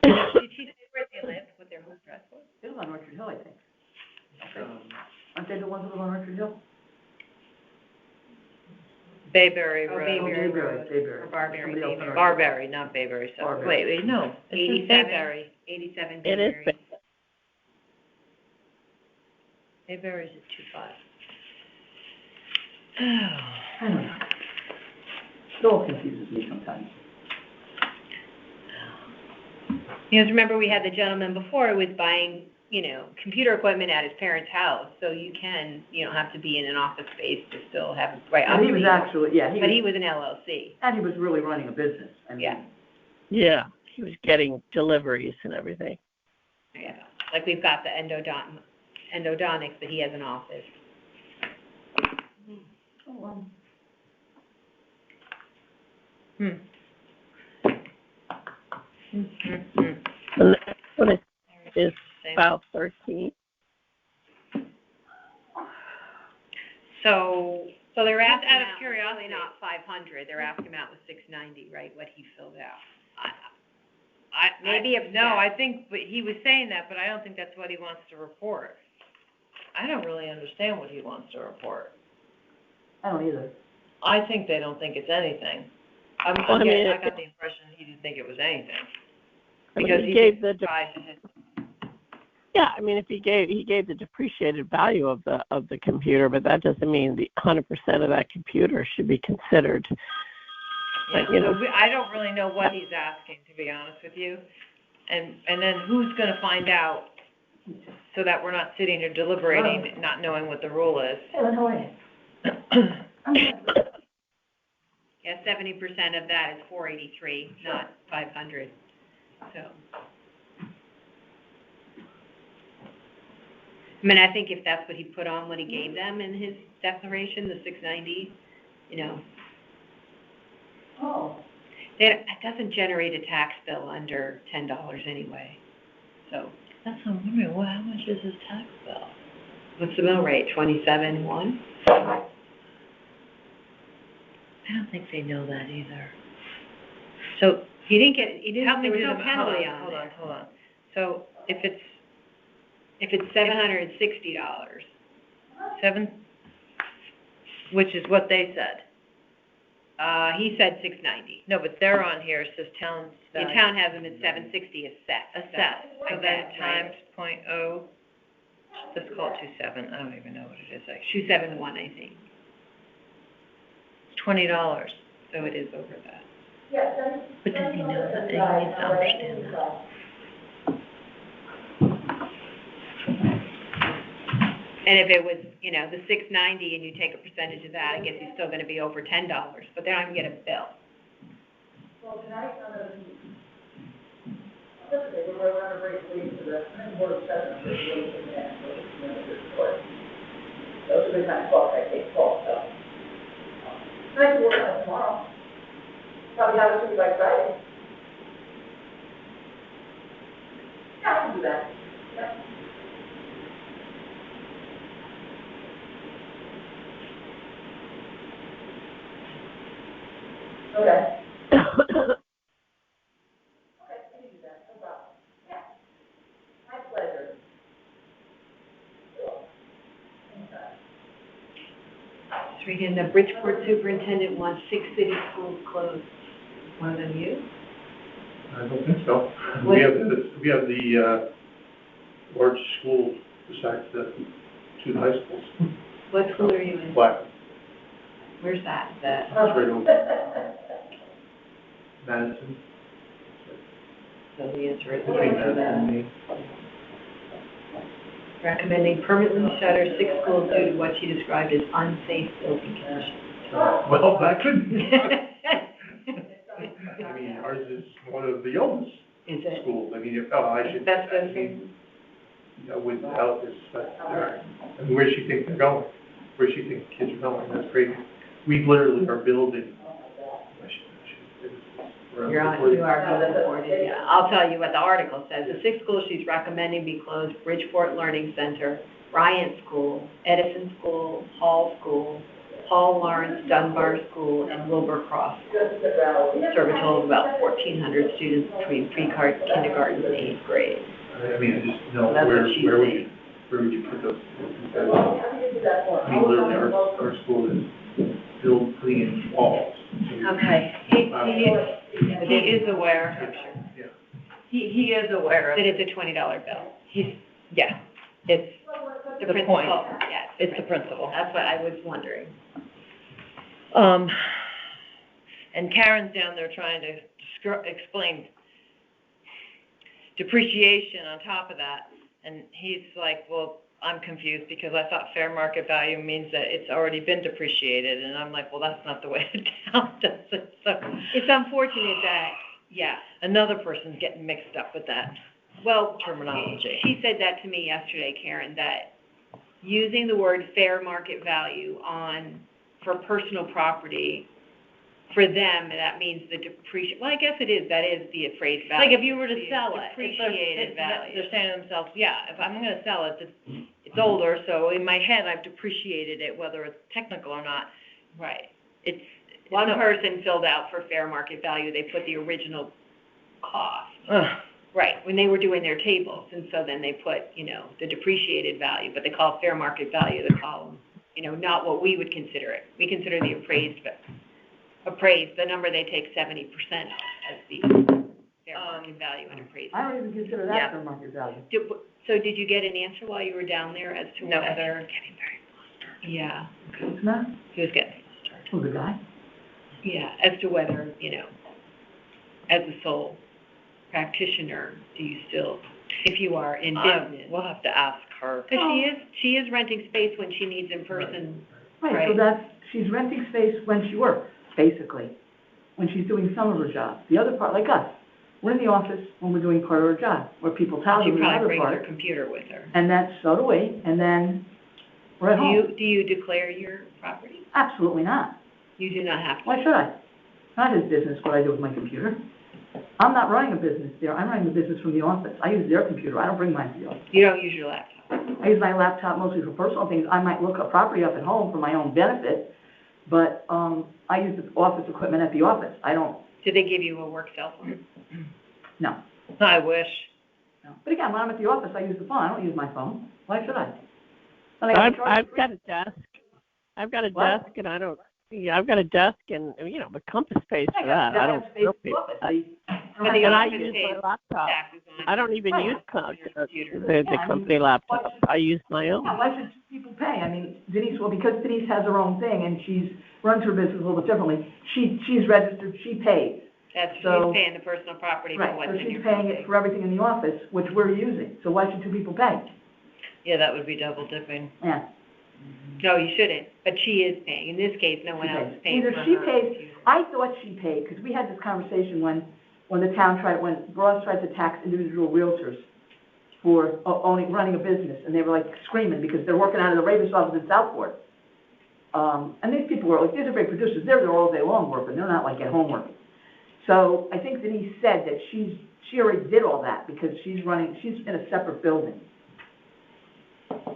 Did she say where they live, what their home address was? They live on Orchard Hill, I think. Aren't they the ones that live on Orchard Hill? Bayberry Oh, Road. Bayberry. Bayberry. Or Barberry, Somebody else on Bayberry. Orchard. Barberry, not Bayberry, so, Barberry. wait, no, it's 87. Bayberry. 87 It is, Bayberry. Bayberry's at 2.5. I don't know. It all confuses me sometimes. Remember we had the gentleman before who was buying, computer equipment at his parents' house, so you don't have to be in an office space to still have, right? And he was actually, But he was an LLC. and he was really running a business. I mean, Yeah. Yeah, he was getting deliveries and everything. Yeah, like we've got the endodontics, but he has an office. Oh, wow. The next one is file 13. So they're Just asking out of out, curiosity. really not 500, they're asking out with 690, right, what he filled out. I think, but he was saying that, but I don't think that's what he wants to report. I don't really understand what he wants to report. I don't either. I think they don't think it's anything. I got the impression he didn't think it was anything. Because he gave didn't the try to hit. Yeah, I mean, if he gave the depreciated value of the computer, but that doesn't mean the 100% of that computer should be considered. Yeah, You know, so I don't really know what he's asking, to be honest with you. And then who's gonna find out, so that we're not sitting here deliberating, not knowing what the rule is. Hey, Lynn, how are you? Yeah, 70% of that is 483, not 500, so. I mean, I think if that's what he put on when he gave them in his declaration, the 690, you know. Oh. It doesn't generate a tax bill under $10 anyway, so. That's what I'm wondering, well, how much is his tax bill? What's the mill rate, 27.1? I don't think they know that either. So he didn't, there was no Hold penalty on Hold there. on. So if it's $760, Which is what they said. he said 690. No, but they're on here, it says town The value. town has them at 760 assessed. Assessed, so then Assessed, times .0, let's call it 27, I don't even know what it is, like, 271, I think. $20. So it is over that. But does he know that? He needs to understand that. And if it was, you know, the 690 and you take a percentage of that, I guess he's still gonna be over $10, but they're not gonna get a bill. Well, tonight, we're going to break leave to the Board of Assessment, those are the kind of calls I take calls, so. Nice to work on it tomorrow. Probably have it to you by Friday. Yeah, I can do that. Yeah. Okay. Okay, I can do that, no problem. Yeah. My pleasure. Cool. Anytime. Just reading, the Bridgeport superintendent wants 6 city schools closed. One of them you? I don't think so. What- We have the large school besides the two high schools. What school are you in? Black, Where's that? The, that's right over Madison, so the answer is between Madison and me. recommending permanently shutter 6 schools due to what she described as unsafe building conditions. Well, that could be. I mean, ours is one of the oldest Is it? schools. I mean, I should. Asbestos? Without this, I mean, where does she think they're going? Where does she think the kids are going? That's crazy. We literally are building. You are being recorded, yeah. I'll tell you what the article says. The 6 schools she's recommending be closed: Bridgeport Learning Center, Bryant School, Edison School, Hall School, Paul Lawrence Dunbar School, and Wilbur Cross. Serve a total of about 1,400 students between kindergarten and 8th grade. I mean, I just know That's where what she's would you put those? I mean, literally, our school is built clean walls. Okay, he is aware, Yeah. he is aware of That it. it's a $20 bill. Yeah, it's The the principal, point. yeah, It's the principal. That's what I was wondering. And Karen's down there trying to explain depreciation on top of that. And he's like, well, I'm confused because I thought fair market value means that it's already been depreciated. And I'm like, well, that's not the way the town does it. So, It's unfortunate that, yeah, another person's getting mixed up with that well, terminology. she said that to me yesterday, Karen, that using the word fair market value for personal property, for them, that means the well, I guess that is the appraised value. Like if you were to The sell it, depreciated value. they're saying to themselves, yeah, if I'm gonna sell it, it's older, so in my head, I've depreciated it, whether it's technical or not. Right. It's. One person filled out for fair market value, they put the original cost. Right, when they were doing their tables, and so then they put, the depreciated value, but they call fair market value the column, not what we would consider it. We consider the appraised, the number they take 70% as the fair market value and appraised. I don't even consider Yeah. that fair market value. So did you get an answer while you were down there as to No. whether? Yeah, It's not, he was getting, who's the guy? yeah, as to whether, as a sole practitioner, do you still, if you are in business? We'll have to ask her. Because she is renting space when she needs in person. Right, so she's renting space when she works, basically, when she's doing some of her job. The other part, like us, we're in the office when we're doing part of our job, where people's She houses are probably another brings her part. computer with her. And that's, so do we, and then we're at home. Do you declare your property? Absolutely not. You do not have to. Why should I? Not his business what I do with my computer. I'm not running a business there, I'm running the business from the office. I use their computer, I don't bring mine to the office. You don't use your laptop. I use my laptop mostly for personal things. I might look a property up at home for my own benefit, but, I use the office equipment at the office. I don't, Did they give you a work cell phone? no, I wish. no. But again, when I'm at the office, I use the phone, I don't use my phone. Why should I? And I've got a desk. I've got a What? desk and I've got a desk and, but Compass pays for that. I don't space bill in the people. office. But the And I office use pays my laptop. taxes on I don't even Right. use computer. the company laptop. I use my own. Yeah, why should people pay? I mean, Denise, well, because Denise has her own thing and runs her business a little bit differently, she's registered, she pays. That's, So- she's paying the personal property for Right, what's so in your she's paying building. it for everything in the office, which we're using. So why should two people pay? Yeah, that would be double dipping. Yeah. No, you shouldn't, but she is paying. In this case, no one She else pays. is paying Either for she her pays- computer. I thought she paid, because we had this conversation when when Ross tried to tax individual realtors for running a business, and they were like screaming because they're working out of the Ravis office in Southport. And these people were like, these are big producers, they're there all day long working, they're not like at home working. So I think Denise said that she already did all that because she's in a separate building.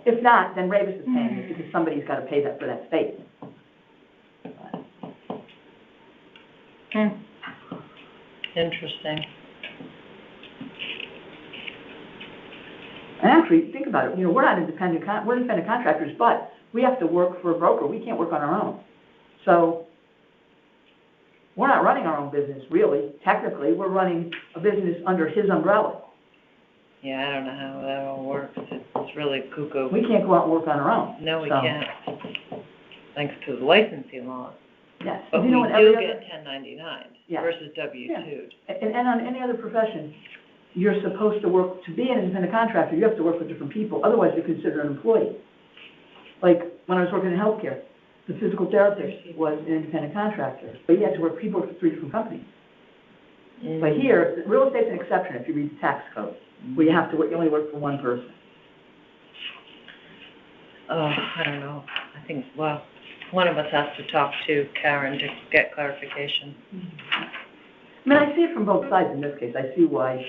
If not, then Ravis is paying it because somebody's got to pay that for that space. Interesting. And actually, think about it, we're not we're independent contractors, but we have to work for a broker, we can't work on our own. So, we're not running our own business, really, technically, we're running a business under his umbrella. Yeah, I don't know how that all works. It's really cuckoo. We can't go out and work on our own. No, we So, can't. Thanks to the licensing laws. Yes, But you we know, in every do other, get 1099 Yeah. versus W-2. and on any other profession, you're supposed to work, to be an independent contractor, you have to work with different people, otherwise you're considered an employee. Like, when I was working in healthcare, the physical therapist was an independent contractor, but he had to work, people for 3 different companies. But here, real estate's an exception if you read the tax code, where you only work for one person. Oh, I don't know. I think, well, one of us has to talk to Karen to get clarification. I mean, I see it from both sides in this case, I see why,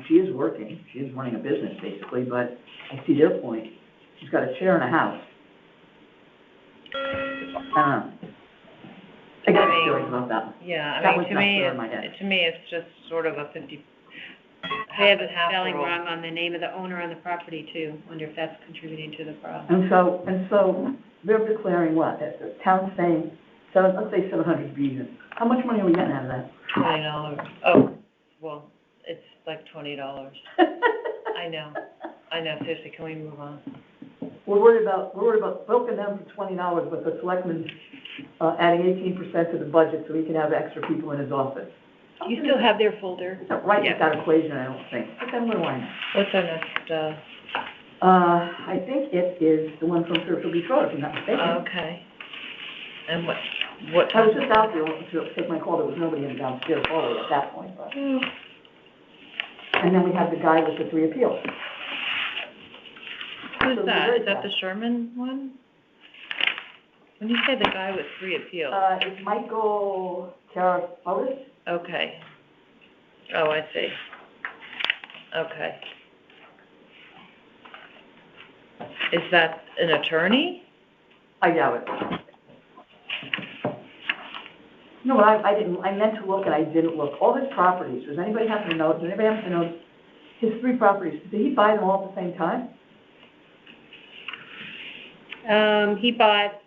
she is working, she is running a business basically, but I see their point. She's got a chair and a house. I don't know. I got feelings about that one. Yeah, That I was mean, not clear in my head. to me, it's just sort of a 50, They have half a and half spelling rule. wrong on the name of the owner on the property too. Wonder if that's contributing to the problem. And so they're declaring what? The town's saying, let's say 700 units. How much money are we getting out of that? $20. Oh, well, it's like $20. I know, seriously, can we move on? We're worried about bilking them for $20, but the selectman's, adding 18% to the budget so he can have extra people in his office. You still have their folder? It's not right with that equation, I don't think. But then what do I know? What's our next, I think it is the one from Fairfield Beach Road, if I'm not mistaken. okay. And what I was time? just out there to take my call, there was nobody in the downstairs hallway at that point, but. And then we had the guy with the 3 appeals. Who's So that? very Is that the fast. Sherman one? When you say the guy with 3 appeals? It's Michael Karafotis. Okay. Oh, I see. Okay. Is that an attorney? I doubt it. No, I meant to look and I didn't look. All his properties, does anybody happen to know, his 3 properties, did he buy them all at the same time? He bought,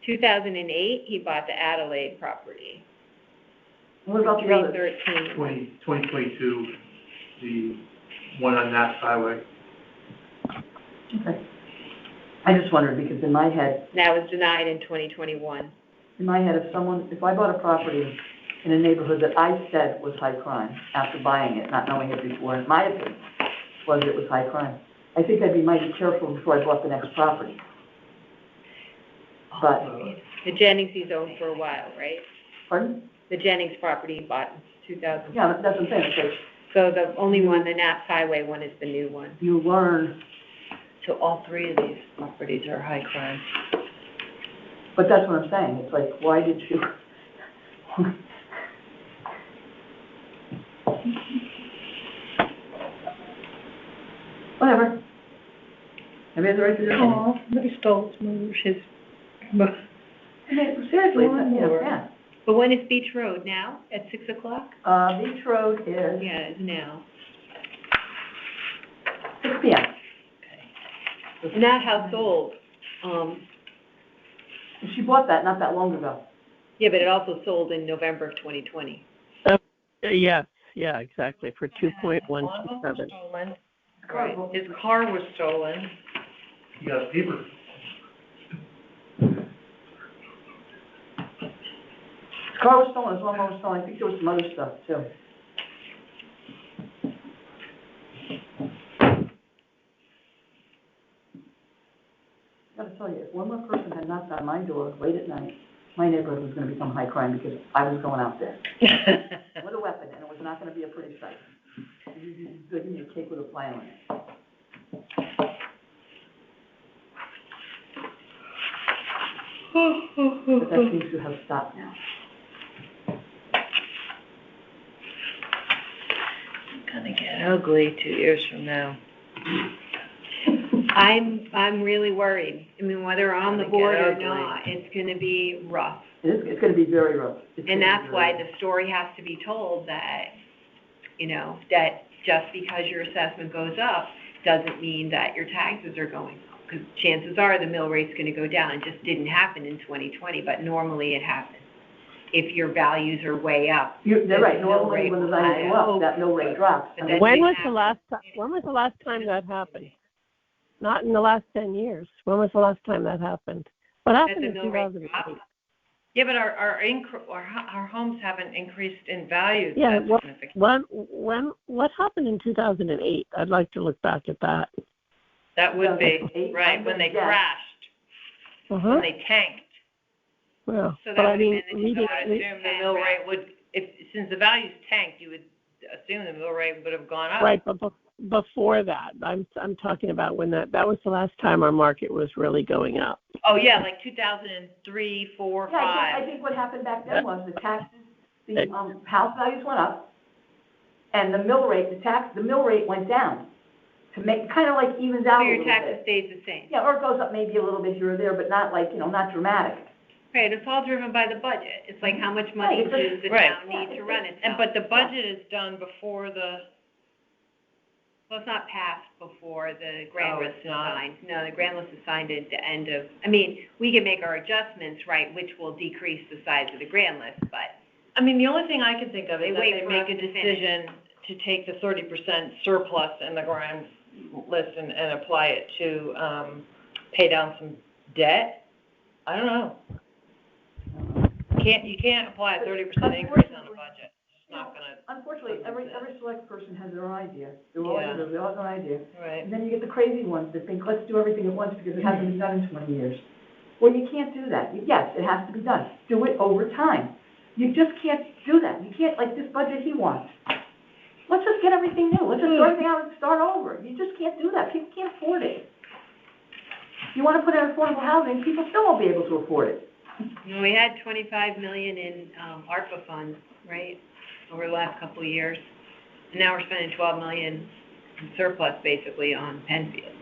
2008, he bought the Adelaide property. And what about the others? 313. 2022, the one on Nass Highway. Okay. I just wondered, because in my head, That was denied in 2021. if I bought a property in a neighborhood that I said was high crime, after buying it, not knowing it before, my opinion was it was high crime, I think I'd be mighty careful before I bought the next property. But, The Jennings he's owned for a while, right? pardon? The Jennings property he bought in 2000. Yeah, that's what I'm saying, it's like, So the only one, the Naps Highway one, is the new one. you learn, So all 3 of these properties are high crime. but that's what I'm saying, it's like, why did you? Whatever. Maybe it's the right position. Somebody stole his. I mean, seriously, it's, yeah. But when is Beach Road? Now, at 6 o'clock? Beach Road is Yeah, it's now. 6 p.m. And that house sold, She bought that not that long ago. yeah, but it also sold in November of 2020. Yes, yeah, exactly, for One of them was 2.127. stolen. Right. His car was stolen. You got a paper. His car was stolen, his lawnmower was stolen, I think there was some other stuff too. I gotta tell you, if one more person had knocked on my door late at night, my neighborhood was gonna become high crime because I was going out there with a weapon, and it was not gonna be a pretty sight. They're giving me a cake with a fly on it. But that seems to have stopped now. It's gonna get ugly 2 years from now. I'm really worried. I mean, whether on the Gonna board get or ugly. not, it's gonna be rough. It's gonna be very rough. It's gonna And be that's very why rough. the story has to be told that, that just because your assessment goes up doesn't mean that your taxes are going up. Because chances are the mill rate's gonna go down. It just didn't happen in 2020, but normally it happens. If your values are way up. They're right, the mill normally rate when the will values go go up, that mill rate drops. But that When didn't was the happen. last time that happened? Not in the last 10 years. When was the last time that happened? What That happened the in mill rate 2008? dropped? Yeah, but our homes haven't increased in value Yeah, that what- significantly. What happened in 2008? I'd like to look back at that. That would be, 2008, right, when they yeah. crashed, Uh-huh. when they tanked. Well, So that but I would've mean, been the reading, I would assume the mill rate would, since the values tanked, you would assume the mill rate would have gone up. right, but before that, I'm talking about when that was the last time our market was really going up. Oh, yeah, like 2003, 4, Yeah, 5. I think what happened back then was the taxes, the, house values went up, and the mill rate went down to make, kind of like evens out So a your little taxes bit. stays the same. Yeah, or it goes up maybe a little bit here or there, but not like, not dramatic. Right, it's all driven by the budget. It's like how much money Right, does the right. town need to run itself? And, but the budget is done before the, Well, it's not passed before the grand Oh, list it's is not? signed. No, the grand list is signed at the end of, we can make our adjustments, right, which will decrease the size of the grand list, but I mean, the only thing I can think of They is that wait they for make us a to finish. decision to take the 30% surplus in the grand list and apply it to, pay down some debt. I don't know. You can't apply a 30% increase on a budget. It's not gonna, Unfortunately, every select person has their own idea. They all Yeah. have their own idea. right. And then you get the crazy ones that think, let's do everything at once because it hasn't been done in 20 years. Well, you can't do that. Yes, it has to be done. Do it over time. You just can't do that. You can't, like this budget he wants. let's just get everything new, let's just throw everything out and start over. You just can't do that, people can't afford it. You wanna put in affordable housing, people still won't be able to afford it. Well, we had 25 million in, ARPA funds, right, over the last couple of years. And now we're spending 12 million in surplus basically on Penfield.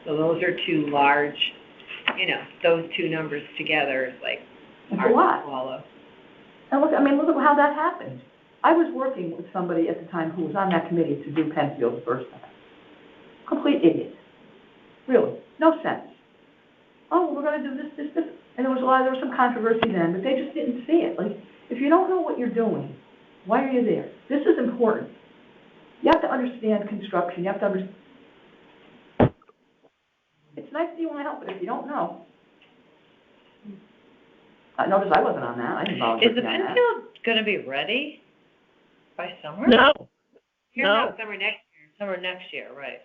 So those are two large, you know, those two numbers together is like It's hard a lot. to swallow. And look at how that happened. I was working with somebody at the time who was on that committee to do Penfield the first time. Complete idiot. Really, no sense. Oh, we're gonna do this, and there was some controversy then, but they just didn't see it. Like, if you don't know what you're doing, why are you there? This is important. You have to understand construction, you have to understand. It's nice that you wanna help, but if you don't know. Notice I wasn't on that, I didn't volunteer Is to the be on that. Penfield gonna be ready by summer? No, No, summer next Summer next year, right.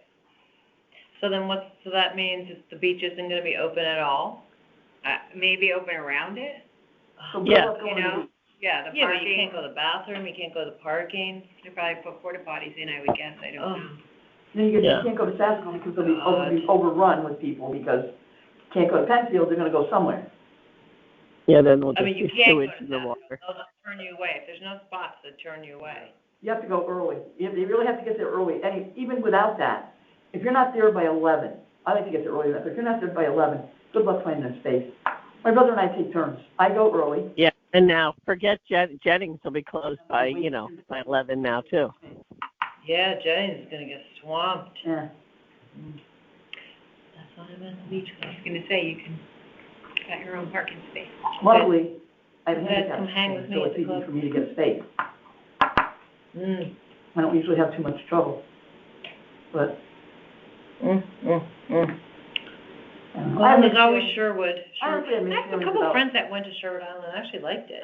So then so that means the beach isn't gonna be open at all? maybe open around it, So good Yeah. luck going you to know? the- Yeah, the Yeah, but you parking, can't go to the bathroom, you can't go to the parking. they probably put porta potties in, I would guess, I don't know. Then you Yeah. can't go to Saskatoon because they'll be overrun with people because you can't go to Penfield, they're gonna go somewhere. yeah, then we'll I just mean, you be can't go sewage to in the that, water. they'll just turn you away. If there's no spots, they'll turn you away. You have to go early. You really have to get there early. And even without that, if you're not there by 11, I like to get there early, but if you're not there by 11, good luck finding a space. My brother and I take turns. I go early. Yeah, and now, forget Jennings will be closed by 11 now too. Yeah, Jennings is gonna get swamped. Yeah. That's why I'm at the beach I club. was gonna say, you can, got your own parking space. Luckily, I have a Guys, handicap come hang with space, me so at it's the easy club. for me to get a space. I don't usually have too much trouble. But, I don't know. I Well, have there's mixed always feelings. Sherwood. Honestly, I have I mixed have a feelings couple about- friends that went to Sherwood Island and actually liked it.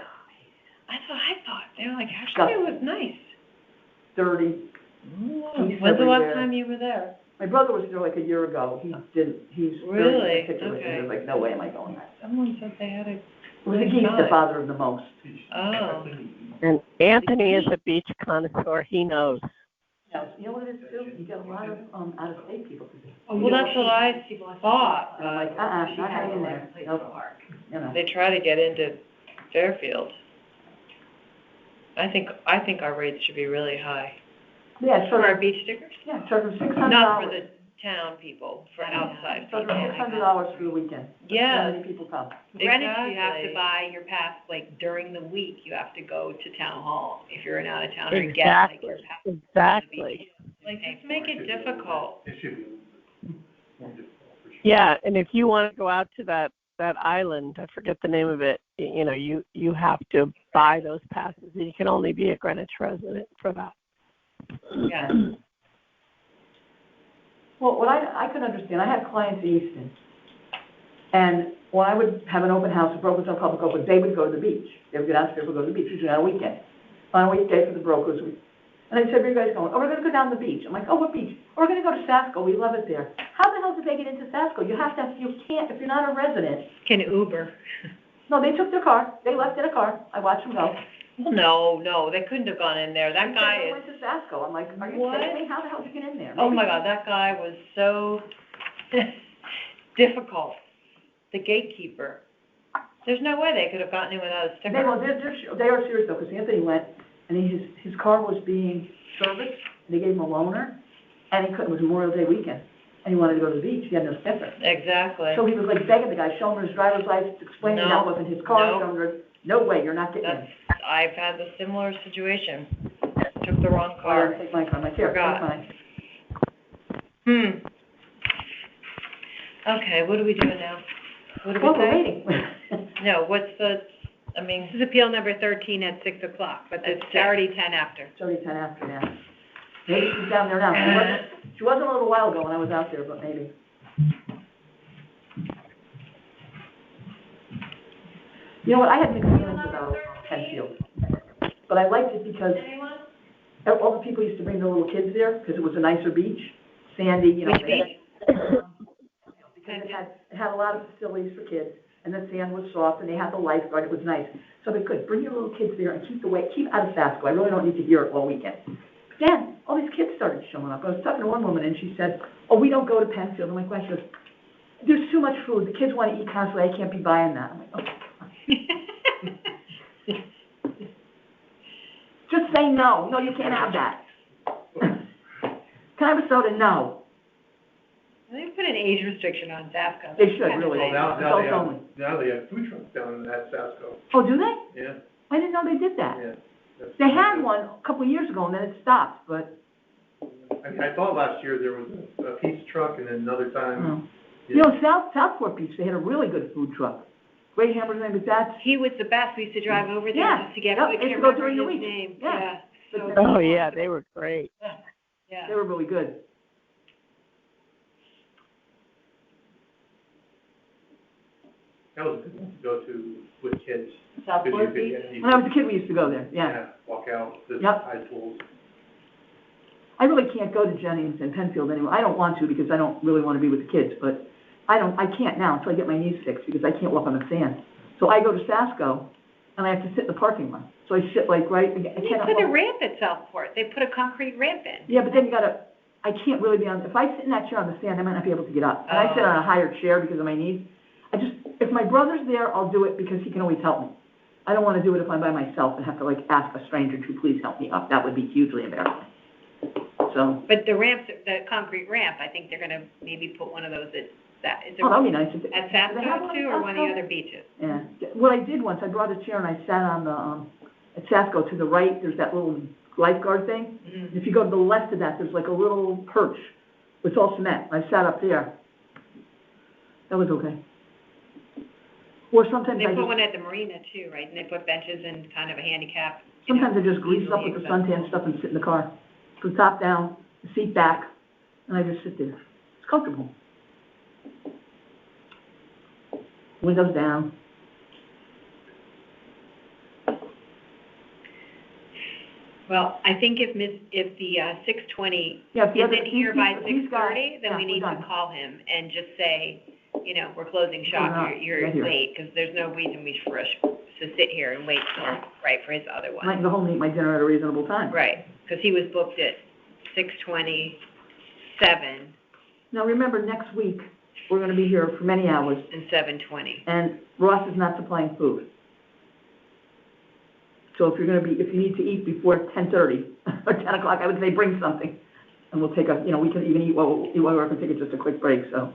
I thought, they were like, actually, it was nice. Dirty. When's the last everywhere. time you were there? My brother was there like a year ago. He's very Really? particular. Okay. He was like, no way am I going there. Someone said they had a, It was the geese that bothered him the most. oh. And Anthony is a beach connoisseur, he knows. You know what it is too? You get a lot of, out-of-state people to do. Well, that's what I thought. And I'm like, not hanging there. Nope. You know. They try to get into Fairfield. I think our rates should be really high. Yeah, For our charge, beach stickers? yeah, charge them $600. Not for the town people, for outside Charge people. them $600 for the weekend. Yeah. How many people come? Granted, you have Exactly. to buy your pass, like, during the week, you have to go to town hall, if you're an out-of-towner, and get, like, your pass. Exactly. Like, just make it difficult. It should be more difficult for sure. Yeah, and if you want to go out to that island, I forget the name of it, you have to buy those passes, and you can only be a Greenwich resident for that. Yeah. Well, what I could understand, I had clients in Easton, and when I would have an open house, the brokers on public open, they would go to the beach. They would get out there, go to the beach, usually on a weekend. On a weekday for the brokers, and they said, where are you guys going? Oh, we're gonna go down the beach. I'm like, oh, what beach? Oh, we're gonna go to Sasko, we love it there. How the hell did they get into Sasko? You can't, if you're not a resident. Can Uber. No, they took their car, they left in a car, I watched them go. Well, no, they couldn't have gone in there. That They guy said they is, went to Sasko. I'm like, are you What? kidding me? How the hell did you get in there? oh my God, that guy was so difficult. The gatekeeper. There's no way they could have gotten in without a sticker. They are serious though, because Anthony went, and his car was being serviced, and they gave him a loaner, and he couldn't, it was Memorial Day weekend, and he wanted to go to the beach, he had no sticker. Exactly. So he was like begging the guy, showing him his driver's license, explaining that No. wasn't his car, No. showing him, no way, you're not getting in. I've had a similar situation. Took the wrong Oh, car. yeah, take my car, I'm like, here, Forgot. take mine. Okay, what are we doing now? What do Well, we we're say? waiting. No, what's the, I This mean, is appeal number 13 at 6 o'clock, but it's At 6. already 10 after. It's already 10 after now. Maybe she's down there now, she wasn't a little while ago when I was out there, but maybe. You know what, I had mixed feelings about Penfield, but I liked it because all the people used to bring their little kids there, because it was a nicer beach, sandy, you know. Which they had- beach? Because it had a lot of facilities for kids, and the sand was soft, and they had the lifeguard, it was nice. So they could, bring your little kids there and keep out of Sasko, I really don't need to hear it all weekend. But then, all these kids started showing up. I was talking to one woman, and she said, oh, we don't go to Penfield. I'm like, why? She goes, there's too much food. The kids want to eat constantly. I can't be buying that. I'm like, oh. Just say no. No, you can't have that. Can I have a soda? No. They put an age restriction on Zapco. They should, really. Well, now Adults only. now they have food trucks down at Sasco. Oh, do they? Yeah, I didn't know they did that. yeah. That's- They had one a couple of years ago, and then it stopped, but, I thought last year there was a pizza truck and then another time. oh. You know, Southport Beach, they had a really good food truck. Great hamburgers, but that's, He was the best. We used to drive over there Yeah. just to get, Yep, I I used to can't go remember during the his week. name. Yeah. So Oh, yeah, they were great. yeah. they were really good. That was a good one to go to with kids. Southport Because you Beach? could- When I was a kid, we used to go there, yeah. Walk out, the Yep. high schools. I really can't go to Jennings and Penfield anymore. I don't want to because I don't really want to be with the kids, but I can't now until I get my knees fixed because I can't walk on the sand. So I go to Sasco, and I have to sit in the parking lot. So I sit like right, I They cannot put a walk. ramp at Southport. They put a concrete ramp in. Yeah, but then you gotta, I can't really be on, if I sit in that chair on the sand, I might not be able to get up. And I sit on a higher chair because of my knees. If my brother's there, I'll do it because he can always help me. I don't wanna do it if I'm by myself and have to like ask a stranger to please help me up. That would be hugely embarrassing. So, But the ramps, the concrete ramp, I think they're gonna maybe put one of those is oh, there that'd be nice. If- at do they have Sapco one too, at or one of the Sasco? other beaches? Yeah, what I did once, I brought a chair and I sat on the, at Sasco, to the right, there's that little lifeguard thing. Mhm. If you go to the left of that, there's like a little perch, it's all cement, I sat up there. That was okay. Or sometimes They I put just, one at the marina too, right? And they put benches and kind of a handicap. sometimes I just grease up with the suntan stuff and sit in the car. From top down, the seat back, and I just sit there. It's comfortable. Windows down. Well, I think if the 620 Yeah, if the other- isn't here by if he's got- 6:30, then yeah, we we're need to done. call him and just say, we're closing shop, not. you're Right here. late, because there's no reason for us to sit here and wait till, right, for his other I one. can go home and eat my dinner at a reasonable time. Right, because he was booked at 6:27 Now, remember, next week, we're gonna be here for many hours, and 7:20. and Ross is not supplying food. So if you need to eat before 10:30 or 10 o'clock, I would say bring something. And we'll take we can even eat while we're going to take just a quick break, so.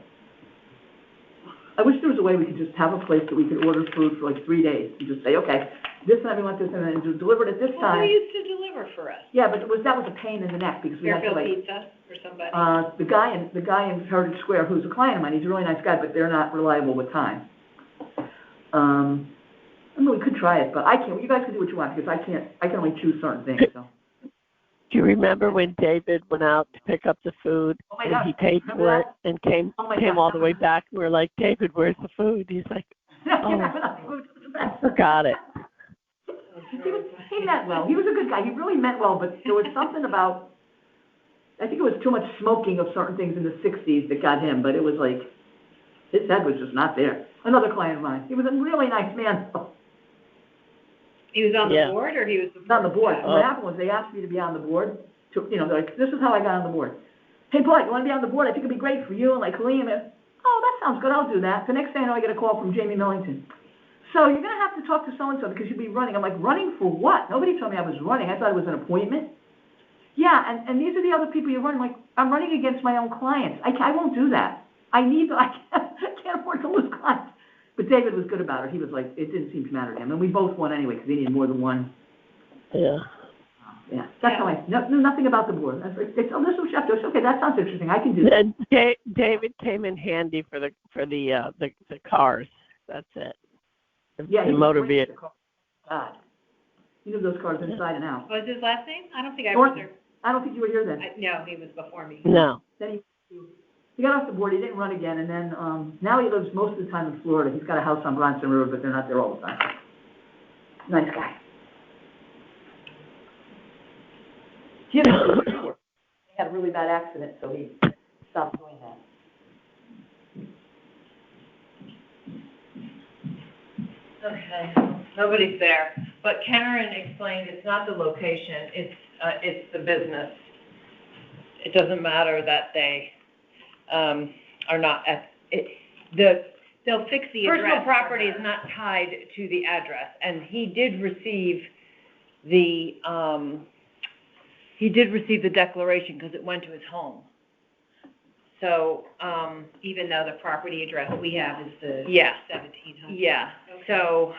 I wish there was a way we could just have a place that we could order food for like 3 days and just say, okay, this time we want this, and then just deliver it at this Well, time. who used to deliver for us? Yeah, but that was a pain in the neck because we had to Fairfield like, Pizza or somebody? the guy in Heritage Square, who's a client of mine, he's a really nice guy, but they're not reliable with time. I mean, we could try it, but I can't, you guys can do what you want, because I can only choose certain things, so. Do you remember when David went out to pick up the food Oh my and gosh, he paid remember for it that? and came Oh my all gosh. the way back? And we were like, David, where's the food? He's like, I forgot it. He meant well, he was a good guy, he really meant well, but there was something about, I think it was too much smoking of certain things in the 60s that got him, but it was like, his head was just not there. Another client of mine, he was a really nice man. He was on the Yeah. board, or he was the? On the board. staff? What happened was they asked me to be on the board, they're like, this is how I got on the board. Hey, Paul, you wanna be on the board? I think it'd be great for you and like Liam, and, oh, that sounds good, I'll do that. The next thing I know, I get a call from Jamie Millington. So you're gonna have to talk to so-and-so because you'll be running. I'm like, running for what? Nobody told me I was running, I thought it was an appointment. Yeah, and these are the other people you're running, like, I'm running against my own clients. I won't do that. I can't afford to lose clients. But David was good about it. He was like, it didn't seem to matter to him. And we both won anyway, because he needed more than one. Yeah. Yeah, that's how I, nothing about the board. It's, oh, this was Chef Josh. Okay, that sounds interesting. I can do that. And David came in handy for the cars. That's it. Yeah, The he motor was great vehicle. with the car. God. He knew those cars inside and out. What was his last name? I don't think I Thornton. ever, I don't think you were here then. no, he was before me. No. Then he got off the board, he didn't run again, and then, now he lives most of the time in Florida. He's got a house on Bronson River, but they're not there all the time. Nice guy. He had a really bad accident, so he stopped doing that. Okay, nobody's there, but Karen explained it's not the location, it's the business. it doesn't matter that they, are not at, They'll fix the address. personal property is not tied to the address, and he did receive the declaration, because it went to his home. So, Even though the property address we have is the yeah, 1700. yeah, so,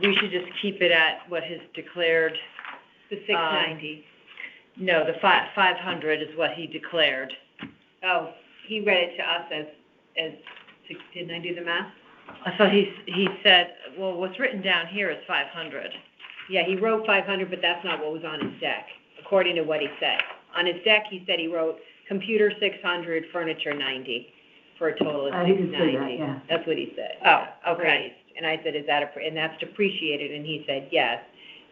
we should just keep it at what his declared, The 690. no, the 500 is what he declared. Oh, he read it to us as, didn't I do the math? I thought he said, well, what's written down here is 500. Yeah, he wrote 500, but that's not what was on his deck, according to what he said. On his deck, he said he wrote computer 600, furniture 90, for a total of He did say that, 690. yeah. That's what he said. Oh, okay. Appraised. And I said, is that, and that's depreciated? And he said, yes.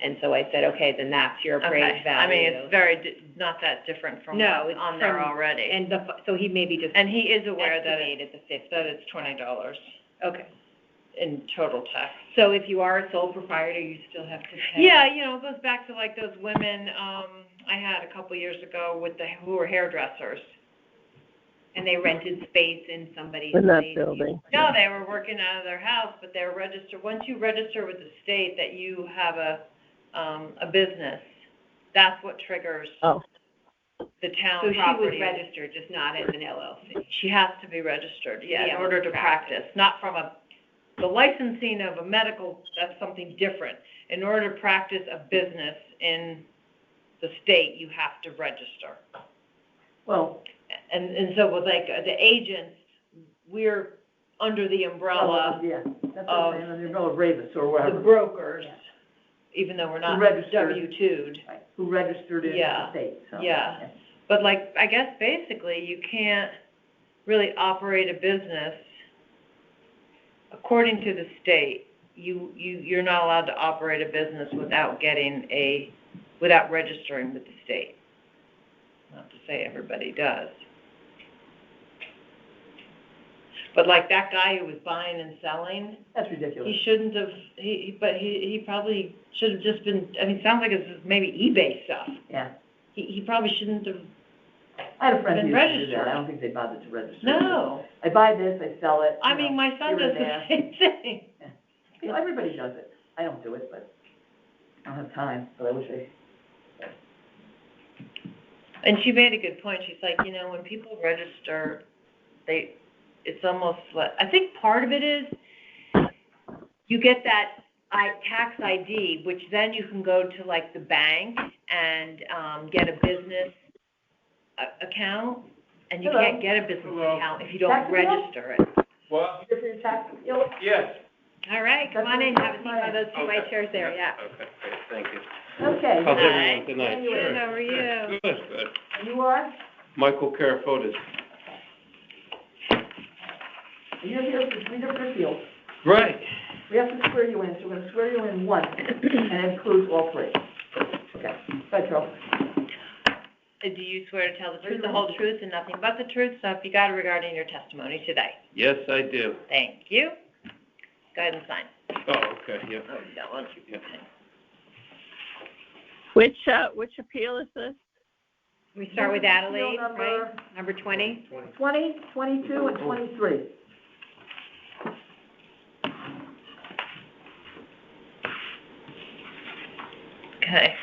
And so I said, okay, then that's your appraised Okay, I mean, value. it's very, not that different from No, what's it's on there from- already. And so he maybe just And he is aware that estimated the 50. it's $20 Okay. in total tax. So if you are a sole proprietor, you still have to pay? Yeah, it goes back to like those women, I had a couple years ago who were hairdressers. And they rented space in somebody's In that place. building. No, they were working out of their house, but they're registered, once you register with the state that you have a business, that's what triggers Oh, the town So property. she was registered, just not as an LLC. She has to be registered, yeah, be in able order to to practice, not from the licensing of a medical, that's something different. In order to practice a business in the state, you have to register. Well, And so with like the agents, we're under the umbrella yeah, that's what of I'm saying, the umbrella of Ravis or the whatever. brokers, Yeah. even though we're not Registered. W-2'd. Right, who registered in the Yeah, state, so. yeah. But like, I guess basically you can't really operate a business, according to the state, you're not allowed to operate a business without without registering with the state. Not to say everybody does. But like that guy who was buying and selling, That's ridiculous. he shouldn't have, he probably should have just been, I mean, it sounds like it's maybe eBay stuff. Yeah. He probably shouldn't have, I had a friend who Been used to do that, registered. I don't think they bothered to register. no. I buy this, I sell it. I you mean, know, my son here does and the there. same thing. You know, everybody does it. I don't do it, but I don't have time, but I wish I. And she made a good point. She's like, when people register, it's almost like, I think part of it is you get that tax ID, which then you can go to like the bank and get a business account, and you Hello. can't get a business Hello. account if you don't Tax account? register it. What? Here for your tax, you know, Yes. All right, come on in, have a seat on those two white chairs there, yeah. Okay, great, thank you. okay. How's Hi. everyone tonight? Good, how are you? Good, good. And you are? Michael Karafotis. And you're here for 3 different appeals. Right. We have to swear you in, so we're gonna swear you in once, and it includes all 3. Okay, go ahead, Charles. Do you swear to tell the truth, the whole truth, and nothing but the truth, so if you got it regarding your testimony today? Yes, I do. Thank you. Go ahead and sign. Oh, okay, yeah. Oh, that one. Yeah. which appeal is this? We start with Adelaide, Appeal right? Number 20? 20, 22, and 23. Okay.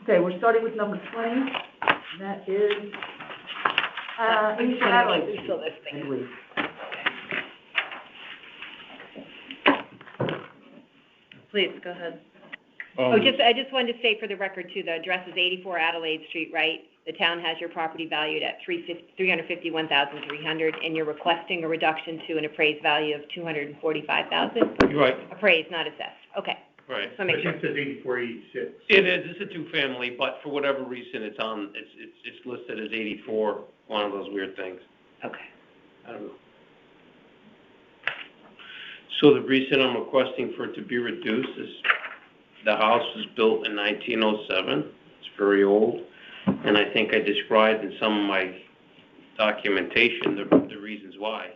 Okay, we're starting with number 20, and that is, Alicia Adelaide, So this I thing. believe. Please, go ahead. I just wanted to state for the record too, the address is 84 Adelaide Street, right? The town has your property valued at $351,300, and you're requesting a reduction to an appraised value of $245,000? You're right, Appraised, not assessed. Okay, right. so make sure. says 8486. It is, it's a two-family, but for whatever reason, it's listed as 84, one of those weird things. Okay. I don't know. So the reason I'm requesting for it to be reduced is the house was built in 1907. It's very old. And I think I described in some of my documentation the reasons why.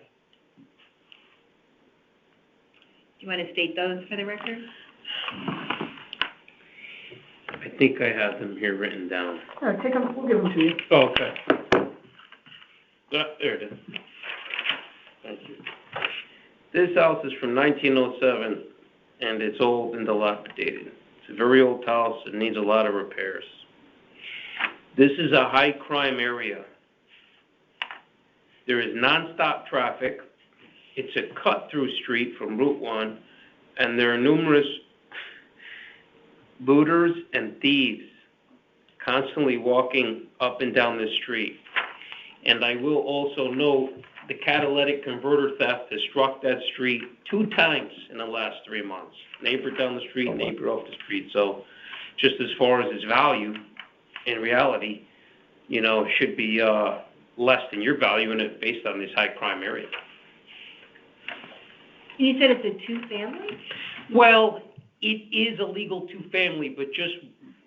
Do you want to state those for the record? think I have them here written down. All right, take them, we'll give them to you. Oh, okay. There it is. Thank you. This house is from 1907, and it's old and dilapidated. It's a very old house. It needs a lot of repairs. This is a high-crime area. There is nonstop traffic. It's a cut-through street from Route 1, and there are numerous looters and thieves constantly walking up and down this street. And I will also note the catalytic converter theft has struck that street 2 times in the last 3 months. Neighbor down the street, neighbor off the street. So just as far as its value, in reality, you know, should be less than your value in it based on this high crime area. You said it's a 2-family? Well, it is a legal 2-family, but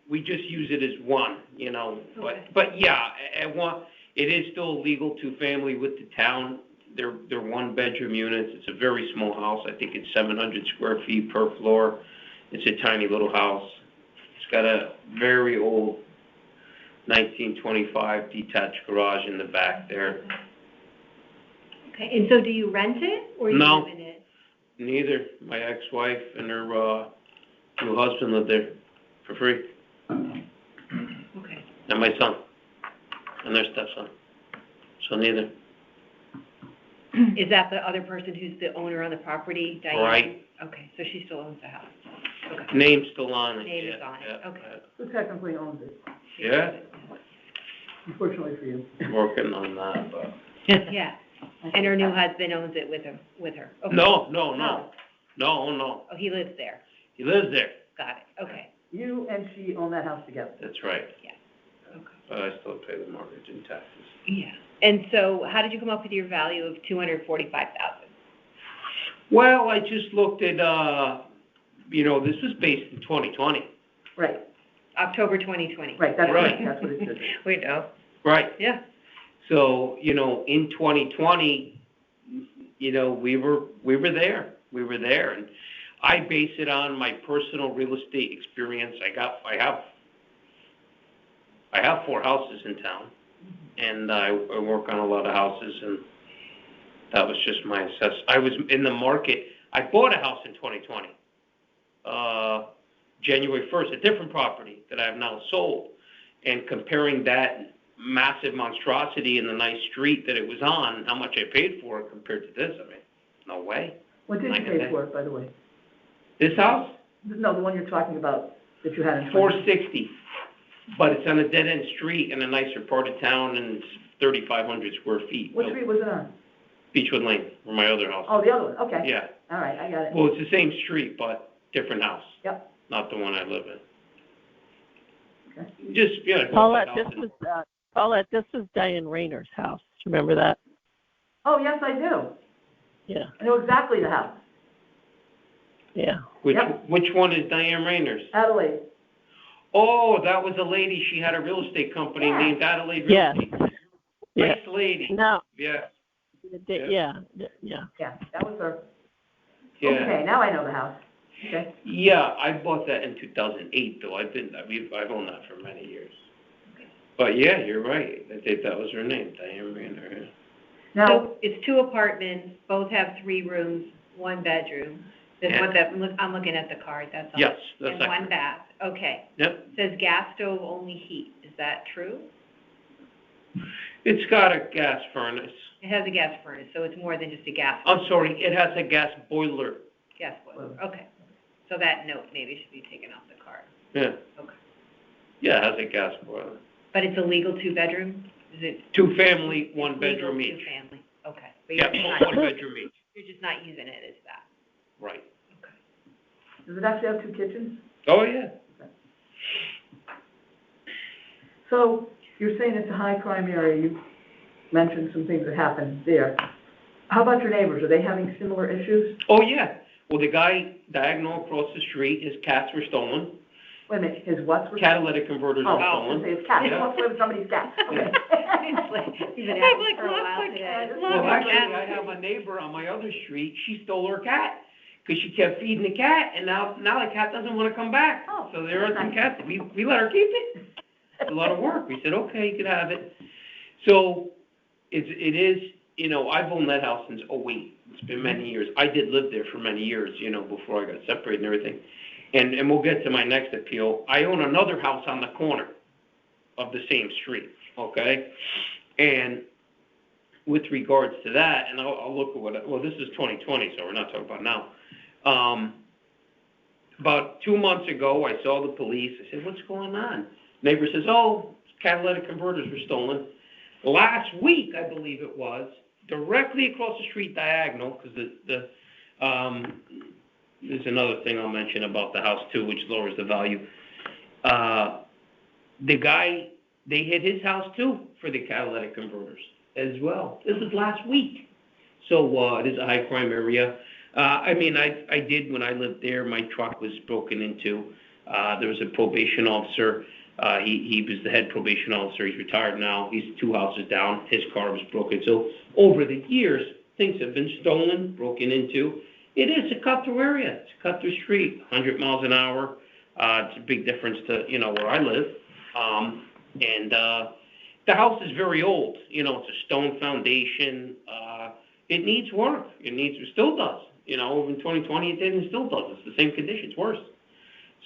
we just use it as one, you know. Okay. But yeah, it is still a legal 2-family with the town. They're 1-bedroom units. It's a very small house. I think it's 700 square feet per floor. It's a tiny little house. It's got a very old 1925 detached garage in the back there. Okay, and so do you rent it, or you No. live in it? Neither. My ex-wife and her new husband live there for free. Okay. And my son. And their stepson. So neither. Is that the other person who's the owner on the property, Diane? Right. Okay, so she still owns the house? Okay. Name's still on it. Name is yeah, on it, yeah, okay. Who technically owns it, Yeah, unfortunately for you. working on that, but. Yeah, and her new husband owns it with her? Okay. No. Oh, he lives there, He lives there. got it, okay, You and she own that house together. That's right. okay. But I still pay the mortgage and taxes. Yeah, and so how did you come up with your value of $245,000? Well, I just looked at, this was based in 2020. Right, October 2020? right, that's Right. that's what it says. We know. Right. Yeah. So, in 2020, we were there. We were there, and I base it on my personal real estate experience. I have 4 houses in town, and I work on a lot of houses, and that was just my assess. I was in the market. I bought a house in 2020, January 1st, a different property that I have now sold, and comparing that massive monstrosity in the nice street that it was on, how much I paid for it compared to this, I mean, no way. What did you pay for it, by the way? This house, No, the one you're talking about that you had in. $460, but it's on a dead-end street in a nicer part of town, and it's 3,500 square feet. What street was it on? Beechwood Lane, where my other house. Oh, the other one, okay. Yeah, All right, I got it. well, it's the same street, but different house. Yep. Not the one I live in. Okay. Just, yeah. I bought Paulette, that this house and- was this was Diane Rayner's house. Remember that? Oh, yes, I do. Yeah, I know exactly the house. yeah. Yep. Which one is Diane Rayner's? Adelaide. Oh, that was a lady, she had a real estate company Yeah. named Adelaide Yes. Realty. Yeah. Nice lady, No, yeah, yeah. Yeah, that was her. yeah. Okay, now I know the house. Okay. Yeah, I bought that in 2008, though, I've owned that for many years. But yeah, you're right, I think that was her name, Diane Rayner, yeah. Now, So it's 2 apartments, both have 3 rooms, 1 bedroom. That's what I'm looking at the card, that's all. Yes, that's And 1 accurate. bath, okay. Yep, Says gas stove, only heat, is that true? it's got a gas furnace. It has a gas furnace, so it's more than just a gas. I'm sorry, it has a gas boiler, Gas boiler, okay. So that note maybe should be taken off the card. yeah. Okay. Yeah, it has a gas boiler. But it's a legal 2-bedroom? Is it? 2-family, 1-bedroom legal each. 2-family, okay. But Yeah, you're just not, 1-bedroom each, you're just not using it as that. right. does it actually have 2 kitchens? Oh, yeah. So, you're saying it's a high crime area, you mentioned some things that happened there. How about your neighbors, are they having similar issues? Oh, yeah. Well, the guy diagonal across the street, his cats were stolen. Wait a minute, his what's were? Catalytic converters Oh, were I was stolen. gonna say it's cat, he Yeah. wants to live with somebody's cat, okay. It's like, you've been at it for a while today. Well, actually, I have a neighbor on my other street, she stole her cat. 'cause she kept feeding the cat, and now the cat doesn't wanna come back. Oh, So there are some cats, we let her keep it. It's a lot of work. We said, okay, you can have it. So, it is, you know, I've owned that house since '08. It's been many years. I did live there for many years, you know, before I got separated and everything. And we'll get to my next appeal. I own another house on the corner of the same street, okay? And with regards to that, and I'll look at well, this is 2020, so we're not talking about now. About 2 months ago, I saw the police. I said, what's going on? Neighbor says, oh, catalytic converters were stolen. Last week, I believe it was, directly across the street diagonal, because there's another thing I'll mention about the house too, which lowers the value. The guy, they hit his house too for the catalytic converters as well. This was last week. So, it is a high crime area. I mean, I did, when I lived there, my truck was broken into. There was a probation officer. He was the head probation officer. He's retired now. He's 2 houses down. His car was broken. So over the years, things have been stolen, broken into. It is a cut-through area. It's a cut-through street, 100 miles an hour. It's a big difference to, you know, where I live. The house is very old. You know, it's a stone foundation. It needs work. It still does. You know, in 2020 it did and it still does. It's the same condition. It's worse.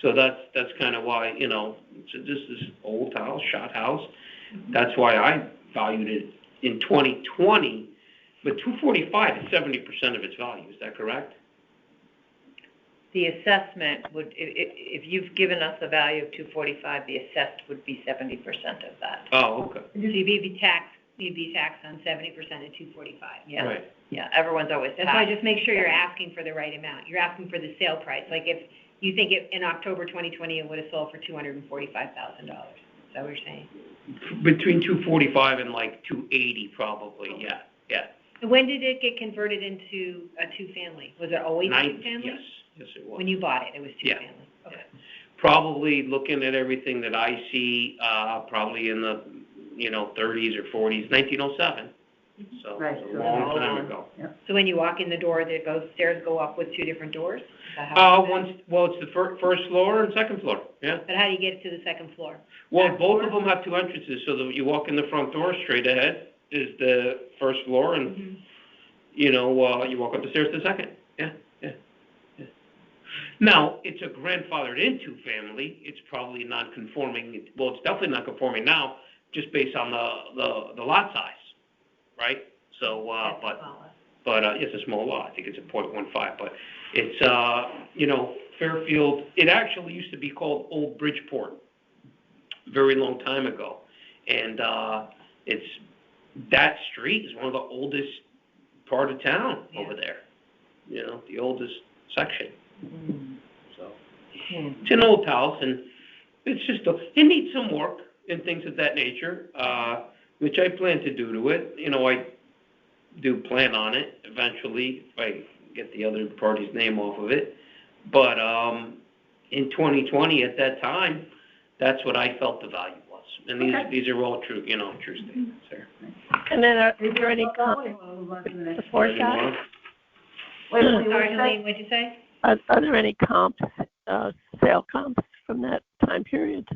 So that's kind of why, you know, so this is old house, shot house. That's why I valued it in 2020. But 245 is 70% of its value. Is that correct? The assessment would, if you've given us a value of 245, the assessed would be 70% of that. Oh, okay. So you'd be taxed on 70% of 245. Yeah. Right. Yeah, everyone's always That's why I taxed. just make sure you're asking for the right amount. You're asking for the sale price. Like if you think in October 2020 it would have sold for $245,000. Is that what you're saying? Between 245 and like 280 probably. Okay. Yeah. And when did it get converted into a two-family? Was it always a two-family? Yes, it was. When you bought it was Yeah. two-family? Okay. Probably looking at everything that I see, probably in the, you know, 30s or 40s, 1907. So Right, it's a so long that's time old. ago. So when you walk in the door, stairs go up with two different doors? Is that how it is? It's the first floor and second floor, yeah. But how do you get to the second floor? Well, Back both door? of them have 2 entrances, so that you walk in the front door, straight ahead is the first floor, and, Mhm. you know, you walk up the stairs to the second, yeah. Now, it's a grandfathered into family, it's probably non-conforming, well, it's definitely not conforming now, just based on the lot size, right? So, it's a small lot, I think it's a .15, but it's, you know, Fairfield, it actually used to be called Old Bridgeport, very long time ago, and, that street is one of the oldest part of town over there, you know, the oldest section. So, it's an old house, and it's just, it needs some work and things of that nature, which I plan to do to it. You know, I do plan on it eventually, if I get the other party's name off of it. But, in 2020, at that time, that's what I felt the value was. And these are all true, you know, true statements there. And then is there any Sorry, comments to support that? Anymore? Wait, Sorry, Helene, what'd you say? Are there any comps, sale comps from that time period?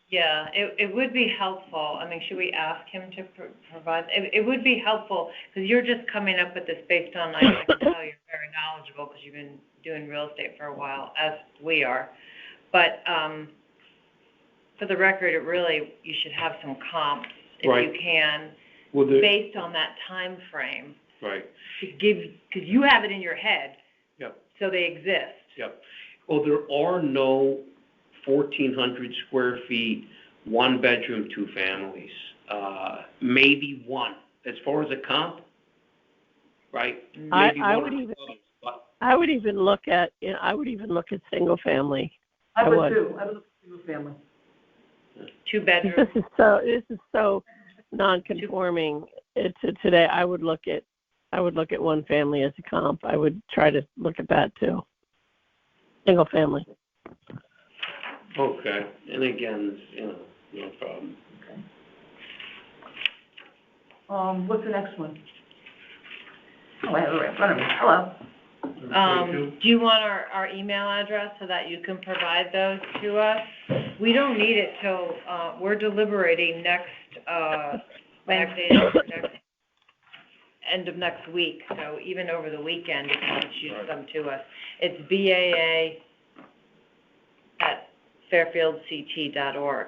Yeah, it would be helpful. I mean, should we ask him to provide? It would be helpful, because you're just coming up with this based on, I can tell you're very knowledgeable, because you've been doing real estate for a while, as we are. But, for the record, you should have some comps, if Right. you can, Well, based on that time frame, right. to give, because you have it in your head. Yep. So they exist. Yep. Well, there are no 1,400 square feet, 1-bedroom, 2 families. Maybe one. As far as a comp, right? Maybe I one would or even- two others, but I would even look at, single family. I would would. too, I would look at single family. 2 bedroom. This is so non-conforming to today. I would look at one family as a comp. I would try to look at that too. Single family. Okay. And again, you know, no problem. What's the next one? Oh, I have it right in front of me. Hello. Do you want our email address so that you can provide those to us? We don't need it till, we're deliberating next end of next week, so even over the weekend, if you can shoot them to us. It's BAA@fairfieldct.org.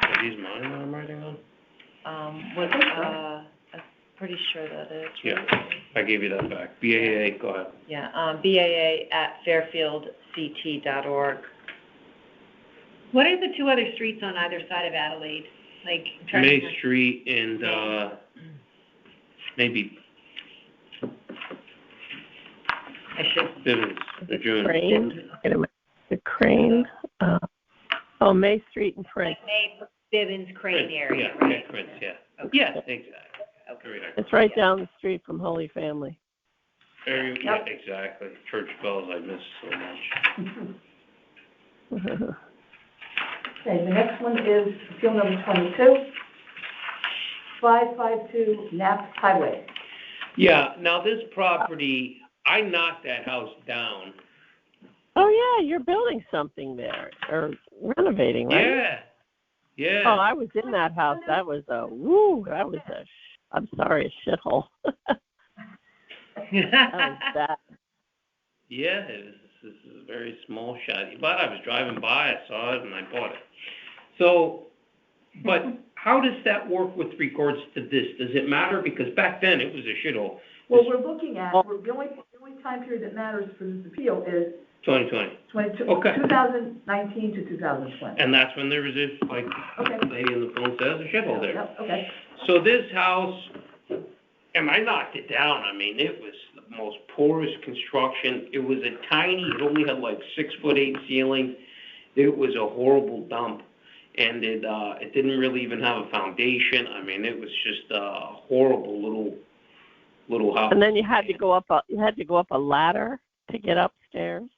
Are these mine that I'm writing on? I'm pretty sure that is. Yeah, I gave you that back. BAA, go ahead. Yeah, BAA@fairfieldct.org. What are the two other streets on either side of Adelaide? Like, I'm trying to May remember. Street and, maybe I should, Bivens, or June. Crane, wait a minute, the Crane, May Street and Prince. May, Bivens, Crane area, Yeah, right? Prince, yeah. Okay. Yeah, exactly. Okay. It's right down the street from Holy Family. Yeah, exactly. Church bells I miss so much. Okay, the next one is appeal number 22, 552 Knapp Highway. Yeah, now this property, I knocked that house down. Oh, yeah, you're building something there, or renovating, right? Yeah, yeah. Oh, I was in that house. That was a I'm sorry, a shithole. That was bad. Yeah, this is a very small shed, but I was driving by, I saw it, and I bought it. So, but how does that work with regards to this? Does it matter? Because back then, it was a shithole. Well, we're looking at, the only time period that matters for this appeal is 2020. Okay. 2019 to 2020. And that's when there was this, like, Okay. the lady on the phone says, a shithole there. Yep, okay. So this house, and I knocked it down, I mean, it was the most porous construction. It was it only had like 6'8" ceiling. It was a horrible dump. And it didn't really even have a foundation. I mean, it was just a horrible little house. And then you had to go up a ladder to get upstairs.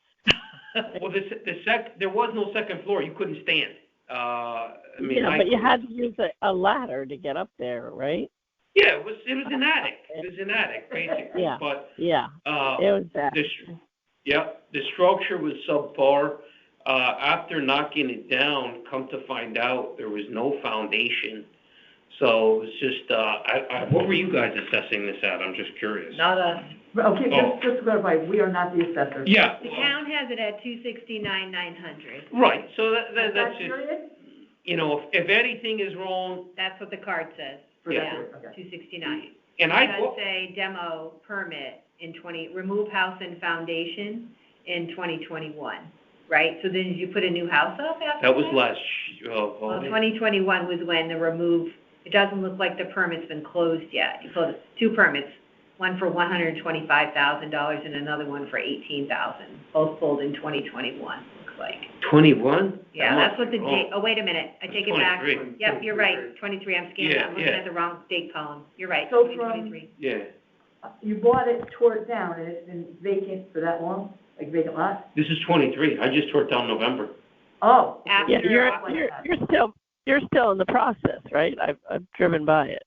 Well, there was no second floor. You couldn't stand. But you had to use a ladder to get up there, right? Yeah, it was an attic. It was an attic, basically. Yeah. But Yeah. It was bad. The structure was subpar. After knocking it down, come to find out there was no foundation. So it's just, what were you guys assessing this at? I'm just curious. not us. Okay, just to clarify, we are not the assessor. Yeah. The town has it at 269,900. Right, so that's just, period? if anything is wrong, That's what the card says. For that Yeah, period, okay. 269. and It I, does say demo permit remove house and foundation in 2021, right? So then did you put a new house up after that? that was last, Well, 2021 was when it doesn't look like the permit's been closed yet. You closed 2 permits, one for $125,000 and another one for $18,000, both pulled in 2021, looks like. 21? Yeah, that's what the date, oh, wait a minute, I take it back. 23. Yep, you're right, 23, I'm scanning, I'm looking Yeah. at the wrong date column. You're right, So 2023. Yeah. You bought it, tore it down, and it's been vacant for that long? Like vacant lot? This is 23. I just tore it down November. Oh. After- Yeah, you're still in the process, right? I've driven by it.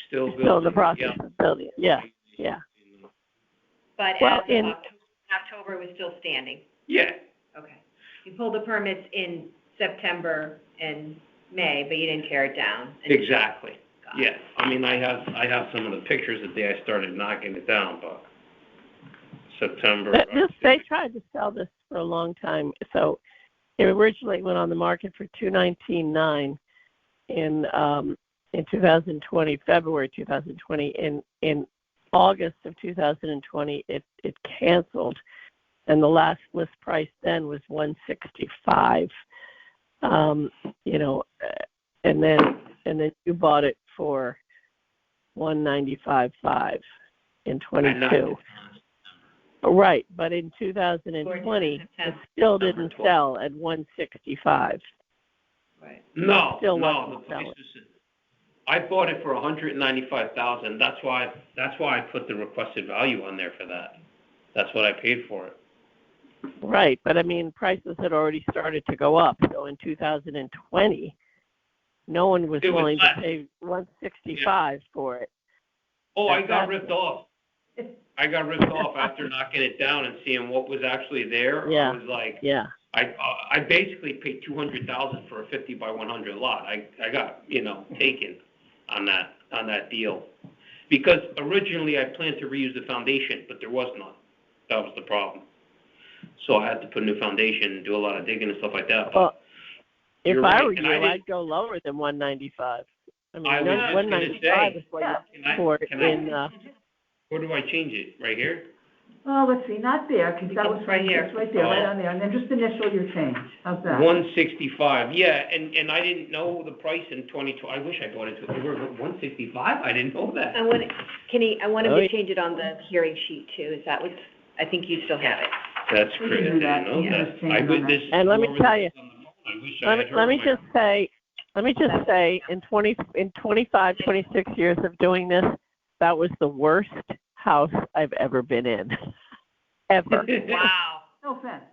Still You're still in the building, process of building it. Yeah. But Well, as of in- October, it was still standing. Yeah. Okay. You pulled the permits in September and May, but you didn't tear it down. Exactly. Got it. Yeah. I mean, I have some of the pictures the day I started knocking it down, but September. They tried to sell this for a long time. So it originally went on the market for $219,900 in 2020, February 2020. In August of 2020, it canceled, and the last list price then was $165,000. And then you bought it for $195,500 in 22. Right, but in 2020, it still didn't sell at $165,000. Right. No, Still no, wasn't the place selling. is, I bought it for $195,000. That's why I put the requested value on there for that. That's what I paid for it. Right, but I mean, prices had already started to go up. So in 2020, no one was It was willing less. to pay $165,000 for it. Oh, I got That's- ripped off. I got ripped off after knocking it down and seeing what was actually there. Yeah. I was like, Yeah. I basically paid $200,000 for a 50 by 100 lot. I got, taken on that deal. Because originally I planned to reuse the foundation, but there was none. That was the problem. So I had to put a new foundation and do a lot of digging and stuff like that. Well, if You're I right, were and you, I didn't- I'd go lower than 195. I mean, I was just gonna 195 say, is what Yeah. you for in, Where do I change it? Right here? Oh, let's see, not there, 'cause that was Right here. it's right there, right Oh. on there, and then just initial your change, how's that? 165, yeah, and I didn't know the price in 2020, I wish I bought it to, 165? I didn't know that. I want him Oh, to yeah. change it on the hearing sheet too, is that what, I think you still have it. That's We can crazy, I do that. didn't know We can that. just change I it on witnessed. And let me whoever tell you, was on the phone. I wish I let had me, heard let me my- just say, in 25, 26 years of doing this, that was the worst house I've ever been in. Ever. Wow. No offense.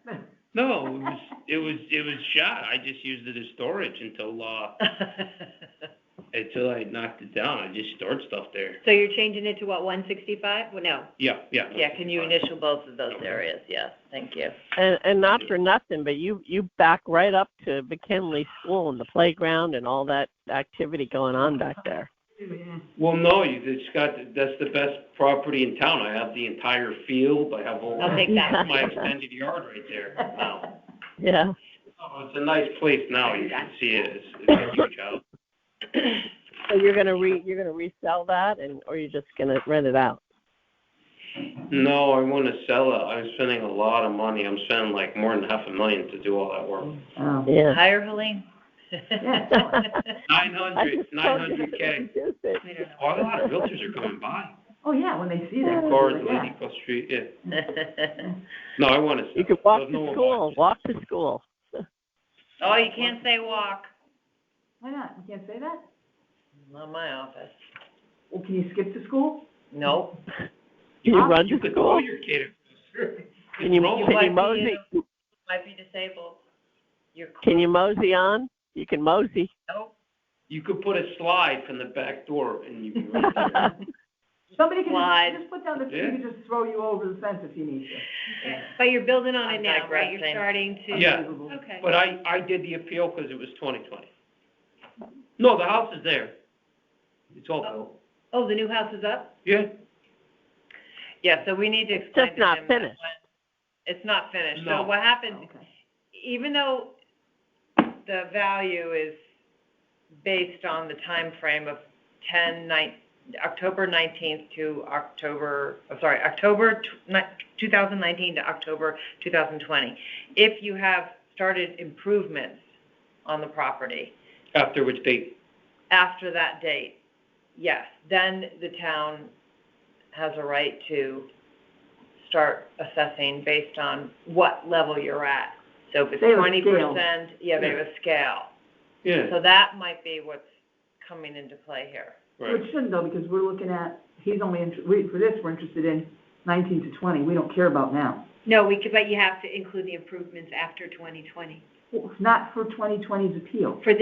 No, it was shot, I just used it as storage until I knocked it down, I just stored stuff there. So you're changing it to what, 165? Well, no. Yeah. Yeah, can you initial both of those areas? Yes, thank you. And not for nothing, but you back right up to McKinley School and the playground and all that activity going on back there. Well, no, that's the best property in town, I have the entire field, I have all, I'll take that. my extended yard right there now. Yeah. Oh, it's a nice place now, you can see it, it's a huge house. So you're gonna resell that, or you're just gonna rent it out? No, I wanna sell it, I'm spending a lot of money, I'm spending like more than $500,000 to do all that work. Oh. Yeah. Hire Helene. I just told you to 900K. reduce it. We don't know. Oh, a lot of realtors are coming by. Oh, yeah, when they see that. Cars, yeah. lady across the street, yeah. No, I wanna sell it. You could walk There's no to one school. watching. Walk to school. Oh, you can't say walk. Why not? You can't say that? Not my office. Well, can you skip to school? Nope. Can you run You to could throw school? your kid. Can you mosey? Might be disabled. You're. Can you mosey on? You can mosey. Nope. You could put a slide from the back door and you'd be right there. Somebody can Slide. just put down the, Yeah. he can just throw you over the fence if he needs to. But you're building on it I'm now, right? You're digressing. starting to. Yeah. Okay. But I did the appeal because it was 2020. No, the house is there. It's all built. Oh, the new house is up? Yeah. Yeah, so we need to It's explain just to not Jim that finished. It's not finished. No. So what happens, Okay. even though the value is based on the time frame of October 19th to October 2019 to October 2020, if you have started improvements on the property After which date? after that date, yes, then the town has a right to start assessing based on what level you're at. So if it's They have a 20%, yeah, they have a scale. Yeah, So that might be what's coming into play here. right. Which shouldn't though, because we're looking at, he's only, for this, we're interested in 19 to 20, we don't care about now. No, but you have to include the improvements after 2020. Well, not for 2020's appeal. But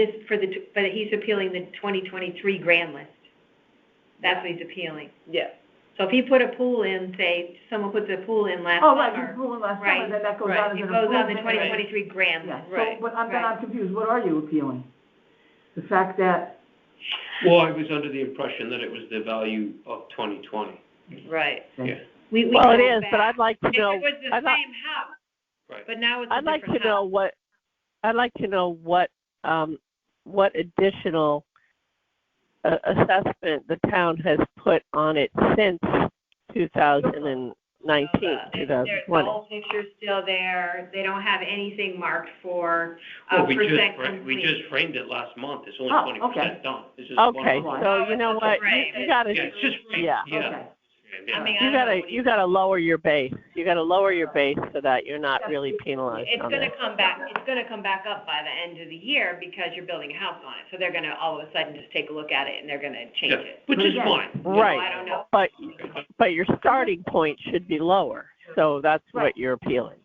he's appealing the 2023 grand list. That's what he's appealing. Yeah. So if he put a pool in, say, someone puts a pool in last Oh, right, summer. you ruling last Right, summer, then that goes right. on as an It goes on the improvement. 2023 grand Yeah, list. so, Right, but I'm right. confused, what are you appealing? The fact that, Well, I was under the impression that it was the value of 2020. Right. Yeah, We Well, it go is, back. but I'd like to If know. it was the I'd like- same house, right. but now it's a I'd like different to house. know what additional assessment the town has put on it since 2019, The 2020. whole picture's still there. They don't have anything marked for, Well, we percent just complete. framed it last month, it's only Oh, 20% okay. done. It's just Okay, one month. so you know what, you gotta, Yeah, it's just framed, yeah. yeah. okay. I mean, you gotta lower your base. You gotta lower your base so that you're not really penalized It's on gonna this. come back up by the end of the year because you're building a house on it. So they're gonna all of a sudden just take a look at it and they're gonna change Yeah, it. which is But fine. You know, I Right, don't know. but your starting point should be lower, so that's Right. what you're appealing.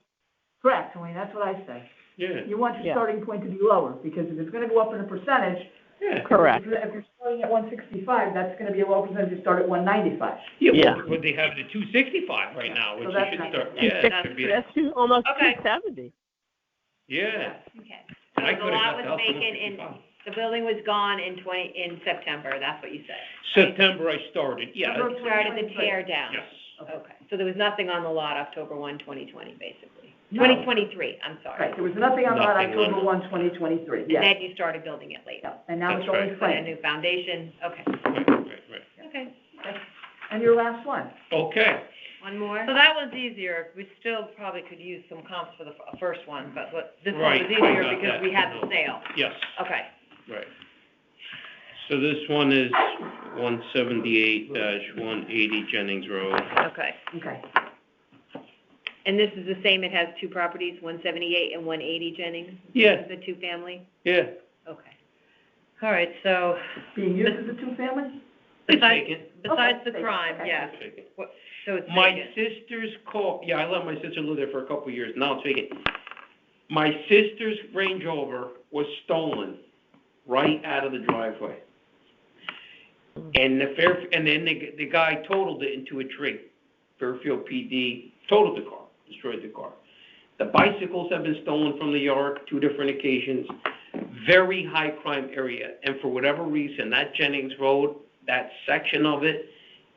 Correct, I mean, that's what I say. Yeah. You want your Yeah. starting point to be lower, because if it's gonna go up in a percentage, Yeah. Correct. If you're starting at 165, that's gonna be a low percentage, you start at 195. Yeah, Yeah. well, they have the 265 right now, which So you that's should not start, good. yeah, that should be, That's almost Okay. 270. yeah. Okay. And I So the could've lot got the was house for vacant in, 165. the building was gone in September, that's what you said. September I started, yeah. September You started the 2023. tear down. Yes. Okay, so there was nothing on the lot October 1, 2020, basically. No. 2023, I'm sorry. Right, there was nothing on that Nothing on October it. 1, 2023, And yes. then you started building it later. Yeah, and now it's That's only right. Put a framed. new foundation, okay, Right. okay. And your last one? Okay, One more? So that one's easier. We still probably could use some comps for the first one, but this one Right, was I easier got because that. we had the sale. yes, Okay. right. So this one is 178-180 Jennings Road. Okay. Okay. And this is the same, it has two properties, 178 and 180 Jennings? Yeah. The two-family? Yeah. Okay. All right, so Being used as a two-family? It's besides, vacant. besides Okay, the crime, okay. yes, It's vacant. so it's My vacant. sister's yeah, I let my sister live there for a couple of years, now it's vacant. My sister's Range Rover was stolen right out of the driveway. And and then the guy totaled it into a tree. Fairfield PD totaled the car, destroyed the car. The bicycles have been stolen from the yard 2 different occasions. Very high crime area, and for whatever reason, that Jennings Road, that section of it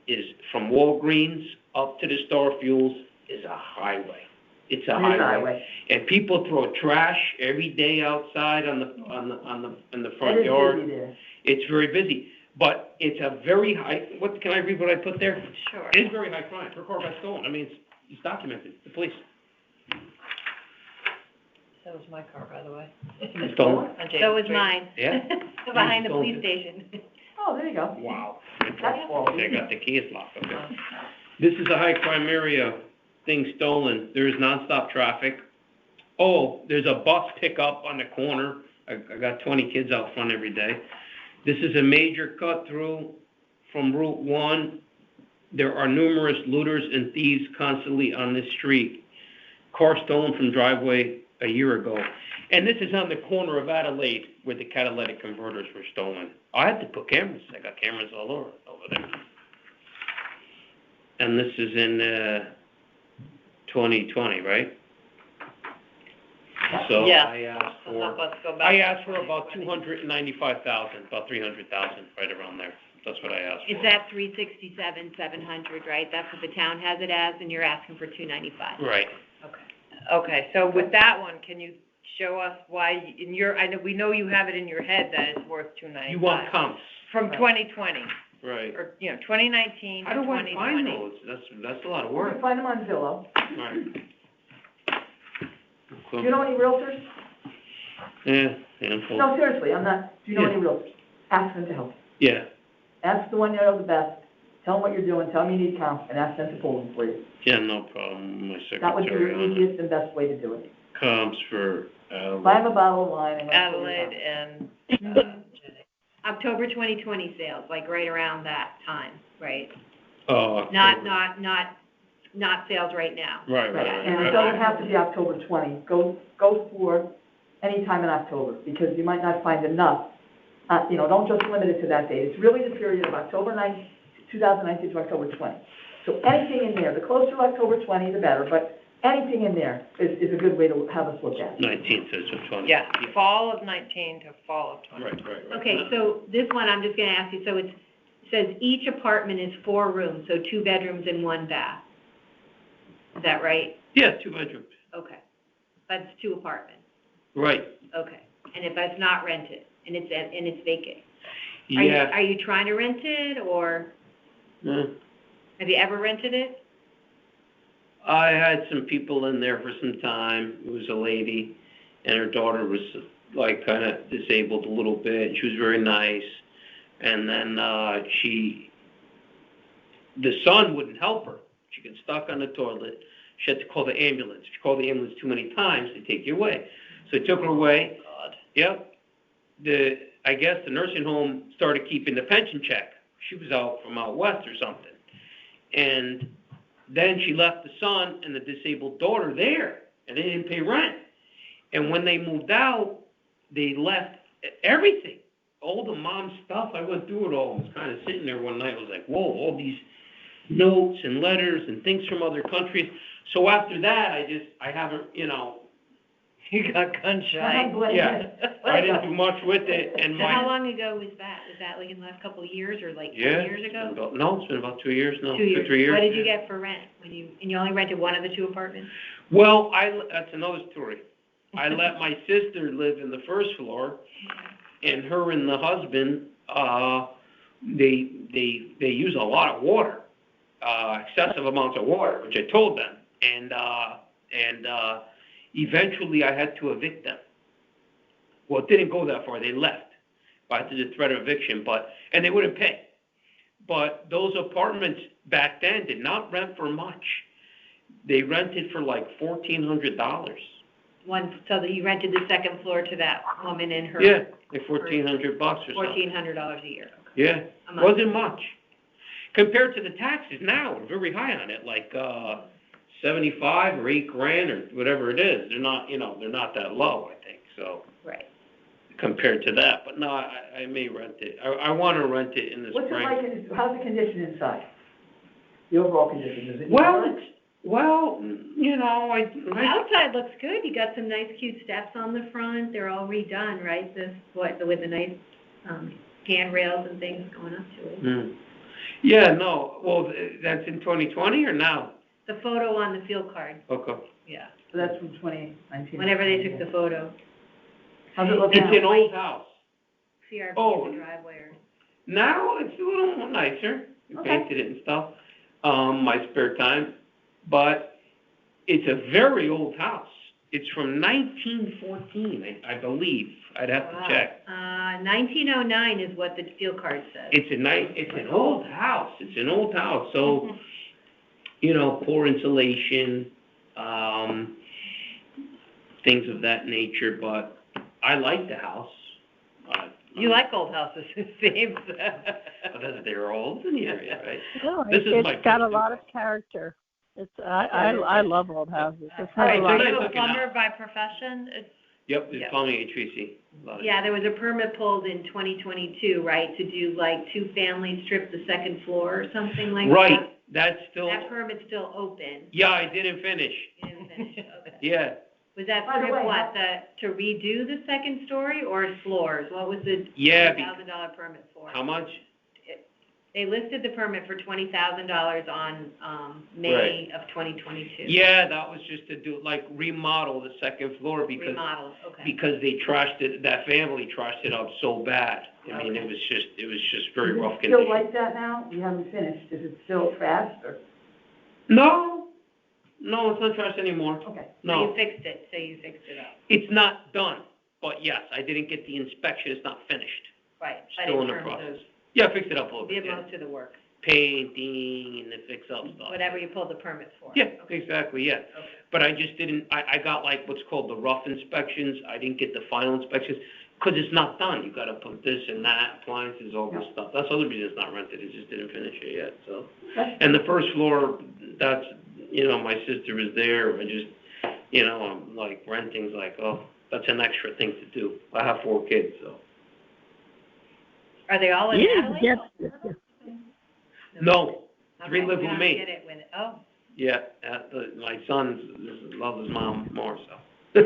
is from Walgreens up to the Star Fuels is a highway. It's a highway. And people throw trash every day outside in the front It is yard. busy there. It's very busy, but it's a very high, can I read what I put there? Sure. It's very high crime. Her car got stolen. I mean, it's documented, the police. That was my car, by the way. Stolen? On James So was Street. mine. Yeah? Behind the Stolen. police station. Oh, there you go. Wow. That's quality. They got the keys locked up there. This is a high crime area, things stolen, there's nonstop traffic. Oh, there's a bus pickup on the corner, I got 20 kids out front every day. This is a major cut through from Route 1. There are numerous looters and thieves constantly on this street. Car stolen from driveway a year ago. And this is on the corner of Adelaide where the catalytic converters were stolen. I had to put cameras, I got cameras all over there. And this is in 2020, right? So Yeah. I asked So help us go back. I to asked for about 2020. 295,000, about 300,000, right around there. That's what I asked Is for. that 367,700, right? That's what the town has it as, and you're asking for 295. Right. Okay. Okay, so with that one, can you show us why, we know you have it in your head that it's worth $295. You want comps, From 2020, right. or, 2019 to How do I 2020. find those? That's a lot of You work. can find them on Zillow. Right. Do you know any realtors? Yeah, handful. No, seriously, I'm not, do you know Yeah. any realtors? Ask them to help you. Yeah, Ask the one you know the best, tell them what you're doing, tell them you need comps, and ask them to pull them for you. yeah, no problem. My That would be secretary the on it. easiest and best way to do it. Comps for, Buy them a bottle of wine and let them pull Adelaide it and, October 2020 sales, like right around that time, right? oh, Not sales right now. Right, out. And it doesn't have to be October 20. Go for any time in October, because you might not find enough. Don't just limit it to that date. It's really the period of October 9, 2019 to October 20. So anything in there, the closer to October 20, the better, but anything in there is a good way to have us look at. 19th to 20. yeah, fall of 19 to fall of 20. Right. Okay, so this one, I'm just gonna ask you, so it says each apartment is 4 rooms, so 2 bedrooms and 1 bath. Is that right? Yeah, 2 bedrooms. Okay. That's 2 apartments, Right, okay. And if it's not rented, and it's vacant? yeah. Are you trying to rent it, or have you ever rented it? I had some people in there for some time. It was a lady, and her daughter was like kind of disabled a little bit. She was very nice, and then the son wouldn't help her. She got stuck on the toilet. She had to call the ambulance. If you call the ambulance too many times, they take you away. So they took her away. God. Yep. I guess the nursing home started keeping the pension check. She was out west or something. And then she left the son and the disabled daughter there, and they didn't pay rent. And when they moved out, they left everything, all the mom stuff, I went through it all, I was kinda sitting there one night, I was like, whoa, all these notes and letters and things from other countries. So after that, I haven't, you know, You got gun shy. yeah, I didn't do much with it, and So how my, long ago was that? Was that like in the last couple of years or like 10 yeah, years it's been ago? about, no, it's been about 2 years now, 2 years. 3 years. What did you get for rent and you only rented one of the 2 apartments? Well, that's another story. I let my sister live in the first floor, and her and the husband, they use a lot of water, excessive amounts of water, which I told them, and eventually I had to evict them. Well, it didn't go that far, they left by the threat of eviction, and they wouldn't pay. But those apartments back then did not rent for much. They rented for like $1,400. So that you rented the second floor to that woman and her. Yeah, like $1,400 or something. $1,400 a year. Yeah, A month. wasn't much. Compared to the taxes now, we're very high on it, like, 75 or $8,000 or whatever it is. They're not, you know, they're not that low, I think, so, Right. compared to that. But no, I may rent it. I wanna rent it in the What's it spring. like, how's the condition inside? The overall condition, is it? Well, you know, The outside looks good. You got some nice cute steps on the front. They're all redone, right? With the nice, handrails and things going up to it. Yeah, no, well, that's in 2020 or now? The photo on the field card, Okay. yeah. So that's from 2019. Whenever they took the photo. How's it look It's now? an old house. CRV Oh. in the driveway or. Now it's a little more nicer. We Okay. painted it and stuff, my spare time. But it's a very old house. It's from 1914, I believe. I'd have to check. 1909 is what the field card says. It's an old house. It's an old house. So, you know, poor insulation, things of that nature. But I like the house. You like old houses, it seems. Because they're old in the area, right? No, This is my it's got a first lot of character. I love old houses. It's All right, had a lot so of- nice Are you a looking plumber house. by profession? Yep, it's Yeah. plumbing HVAC. A lot of- Yeah, there was a permit pulled in 2022, right, to do like 2-family strip the second floor or something like that? Right, that's still, That permit's still open. yeah, I didn't finish. You didn't finish, okay. Yeah, Was that By the permit way, what, to redo the second story or floors? What was the Yeah, $20,000 permit for? how much? They listed the permit for $20,000 on, May of 2022. Yeah, that was just to do, like, remodel the second floor because they trashed it, that family trashed it up so bad. I mean, it was just very rough Is it still condition. like that now? You haven't finished. Is it still trashed or? No, it's not trashed anymore. Okay. So No, you fixed it up. it's not done, but yes, I didn't get the inspection, it's not finished. Right. But Still in the terms process. of- Yeah, I fixed it up a little Did bit, yeah. most of the work, Painting and the fix-up stuff. whatever you pulled the permits for. Yeah, exactly, yeah. Okay. But I just didn't, I got like what's called the rough inspections, I didn't get the final inspections, because it's not done, you gotta put this and that, appliances, all this stuff. That's the other reason it's not rented, it just didn't finish it yet, so. And the first floor, that's, you know, my sister was there, I just, you know, I'm like renting's like, oh, that's an extra thing to do. I have 4 kids, so. Are they all in You Adelaide? get- No, 3 Okay, live you with don't me. get it with, oh. Yeah, my son loves his mom more, so.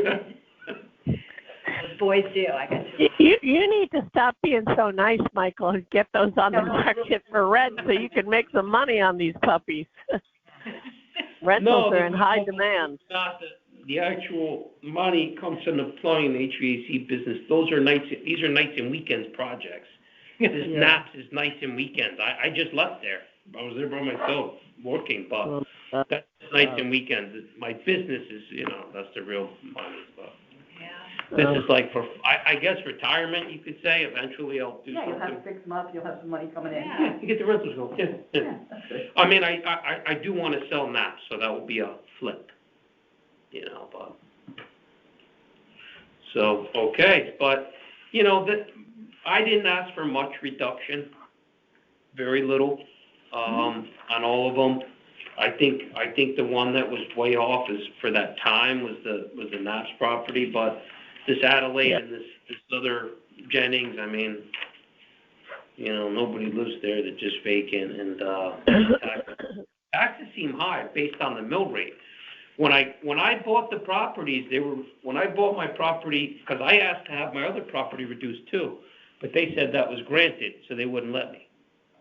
Boys do, I got two. You need to stop being so nice, Michael, and get those on the market for rent so you can make some money on these puppies. Rentals are in high demand. Not the actual money comes from the plumbing and HVAC business. These are nights and weekends projects. This Yeah. NAPS is nights and weekends. I just left there. I was there by myself working, but that's nights and weekends. My business is, you know, that's the real money, but. Yeah. This is like for, I guess retirement, you could say, eventually I'll do Yeah, you'll have something. to fix them up, you'll have some money coming in. Yeah. You get the rentals going, yeah. Yeah, that's good. I mean, I do wanna sell naps, so that will be a flip, you know, but. So, okay, but, you know, I didn't ask for much reduction, very little, on all of them. I think the one that was way off is, for that time, was the Naps property, but this Adelaide and this other Jennings, I mean, You know, nobody lives there, they're just vacant, and, taxes seem high based on the mill rate. When I bought the properties, when I bought my property, because I asked to have my other property reduced too, but they said that was granted, so they wouldn't let me.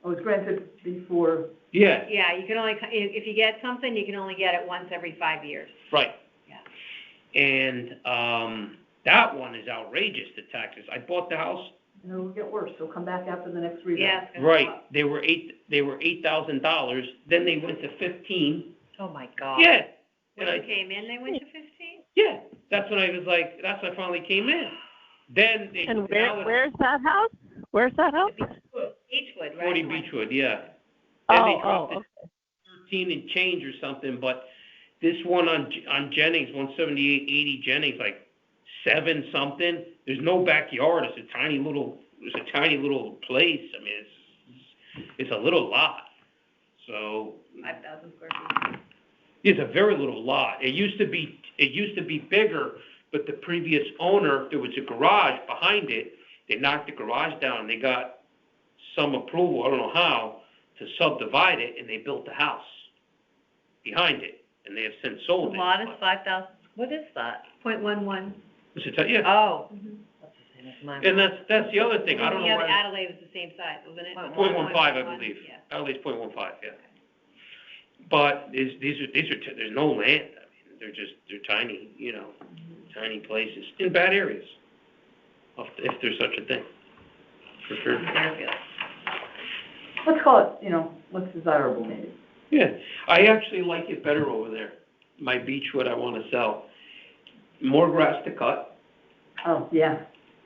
Oh, it's granted before, Yeah, Yeah, you can only, if you get something, you can only get it once every 5 years. right. Yeah. And, that one is outrageous, the taxes. I bought the house, and it'll get worse, so come back after the next review. Yeah, it's gonna go right, up. they were $8,000, then they went to 15. Oh, my God. Yeah. When And you came in, they went to 15? Yeah, that's when I was like, that's when I finally came in. Then they. And now it's where's that house? Where's that house? Beechwood, right? 40 Beechwood, yeah. Then they dropped it Okay. 13 and change or something, but this one on Jennings, 17880 Jennings, like 7 something. There's no backyard. It's a tiny little place. I mean, it's a little lot. So 5,000 square feet. it's a very little lot. It used to be bigger, but the previous owner, there was a garage behind it. They knocked the garage down. They got some approval, I don't know how, to subdivide it, and they built the house behind it, and they have since sold it. Lot is 5,000, what is that? .11. Yeah, Oh, that's the same as mine. and that's the other thing. I don't know Yeah, why. Adelaide was the same size, wasn't it? 0.15, I believe. Yeah. Adelaide's 0.15, yeah. But these are there's no land. I mean, they're tiny, tiny places in bad areas, if there's such a thing, for sure. Let's call it, what's desirable maybe. Yeah, I actually like it better over there. My Beechwood I want to sell. More grass to cut, Oh, yeah,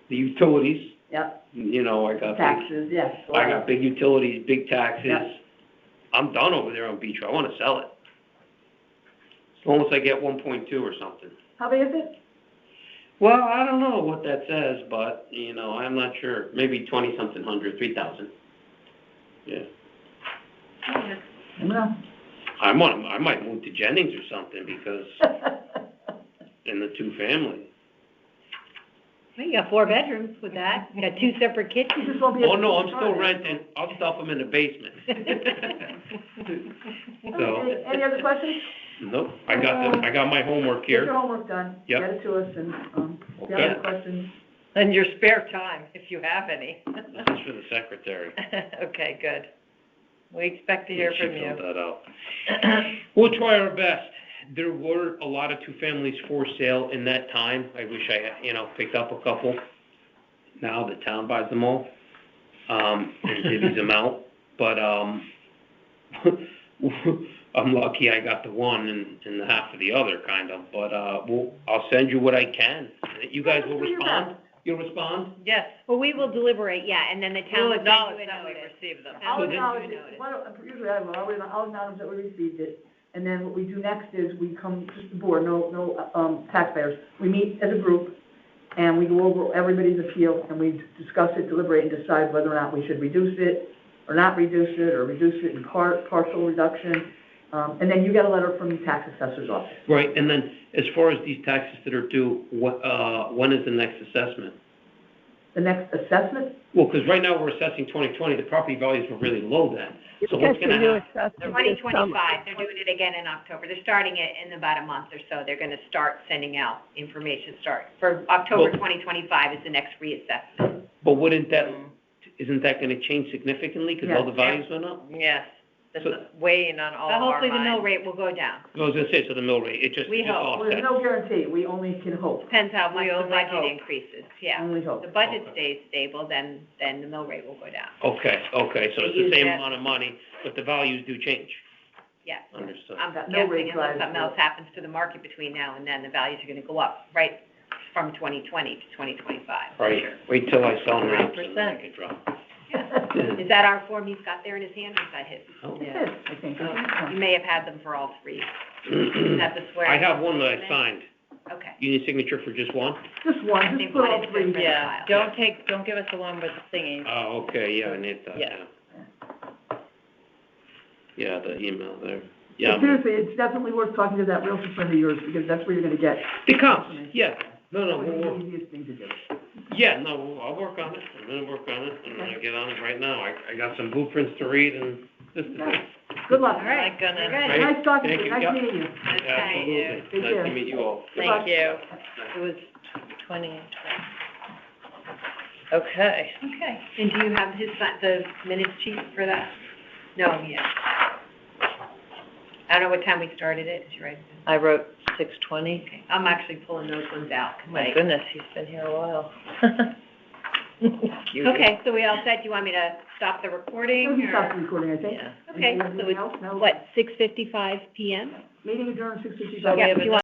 the utilities, yeah, I got taxes, yes. I got big utilities, big taxes. Yeah. I'm done over there on Beechwood. I want to sell it. As long as I get 1.2 or something. How big is it? Well, I don't know what that says, but, I'm not sure. Maybe 20-something hundred, 3,000. Yeah. I don't know. I might move to Jennings or something because, in the 2-family. Well, you got 4 bedrooms with that, you got 2 separate You kitchens. just won't be Oh, able no, to I'm keep still it. renting. I'll stuff them in the basement. So, Any other questions? nope, I got my homework Get your here. homework done. Yep. Get it to us, and, if you have Okay. any questions. And your spare time, if you have any. This is for the secretary. Okay, good. We expect to hear She from filled you. that out. We'll try our best. There were a lot of 2-families for sale in that time. I wish I had, picked up a couple. Now the town buys them all, and divvies them out. But, I'm lucky I got the one and the half of the other, kind of. But, I'll send you what I can. You guys will Do your respond? best. You'll respond? Yes, Well, we will deliberate, yeah, and then the town we'll will send you acknowledge a that we notice. received them. I'll So then- acknowledge you it, usually I will, I'll acknowledge that we received it, and then what we do next is we come, just the board, no taxpayers, we meet as a group, and we go over everybody's appeal, and we discuss it, deliberate, and decide whether or not we should reduce it, or not reduce it, or reduce it in partial reduction, and then you get a letter from the tax assessor's office. Right, and then as far as these taxes that are due, when is the next assessment? The next assessment, Well, because right now we're assessing 2020, the property values were really low then. So what's Get gonna your new happen? assessment this summer. 2025, they're doing it again in October. They're starting it in about a month or so. They're gonna start sending out information for October Well- 2025 is the next reassessment. But isn't that gonna change significantly because all the values went up? Yes, this So- is weighing on all But of our hopefully the mill minds. rate will go down. I was gonna say, so the mill rate, it just We hope. well, there's offsets. no guarantee, we only can hope, Depends how much We the only budget hope. increases, yeah. only If hope. the budget Okay. stays stable, then the mill rate will go down. Okay, so They it's the use same that- amount of money, but the values do change. Yes. Understood. I'm That mill rate guessing unless drives something it. else happens to the market between now and then, the values are gonna go up, right, from 2020 to 2025. for Right, sure. wait till I sell them, and then 3%. it drop. Is that our form he's got there in his hand, or is that his? Oh. It is, I think. You may have had them for all 3. Is that the swear? I have one that I signed. Okay. You need signature for just one? Just I one, think just put all one is three. good for the Yeah, file. don't give us the one with the thingies. Oh, okay, yeah, I need that, Yeah. yeah. Yeah, the email there. Yeah. Seriously, it's definitely worth talking to that realtor friend of yours, because that's where you're gonna get. It counts, yeah. No, It's we'll, the easiest thing to do. Yeah, no, I'll work on it, I'm gonna work on it, I'm gonna get on it right now, I got some blueprints to read and this is it. Good luck. All right, My goodness. very good. Right. Nice talking to Thank you, you. nice Yep. meeting you. Absolutely, Take nice care. to meet you all. Thank you. It was 20. Okay. Okay, and do you have the minutes sheet for that? No, yeah. I don't know what time we started it, did you write it down? I wrote 6:20. Okay, I'm actually pulling those ones out. 'cause My I- goodness, he's been here a while. Cutie. Okay, so we all set, do you want me to stop the recording, We can stop or? the recording, I think. Yeah. Okay, so Anything else? it's, No? what, 6:55 PM? Meeting adjourned, 6:55. So we Yeah, have do you want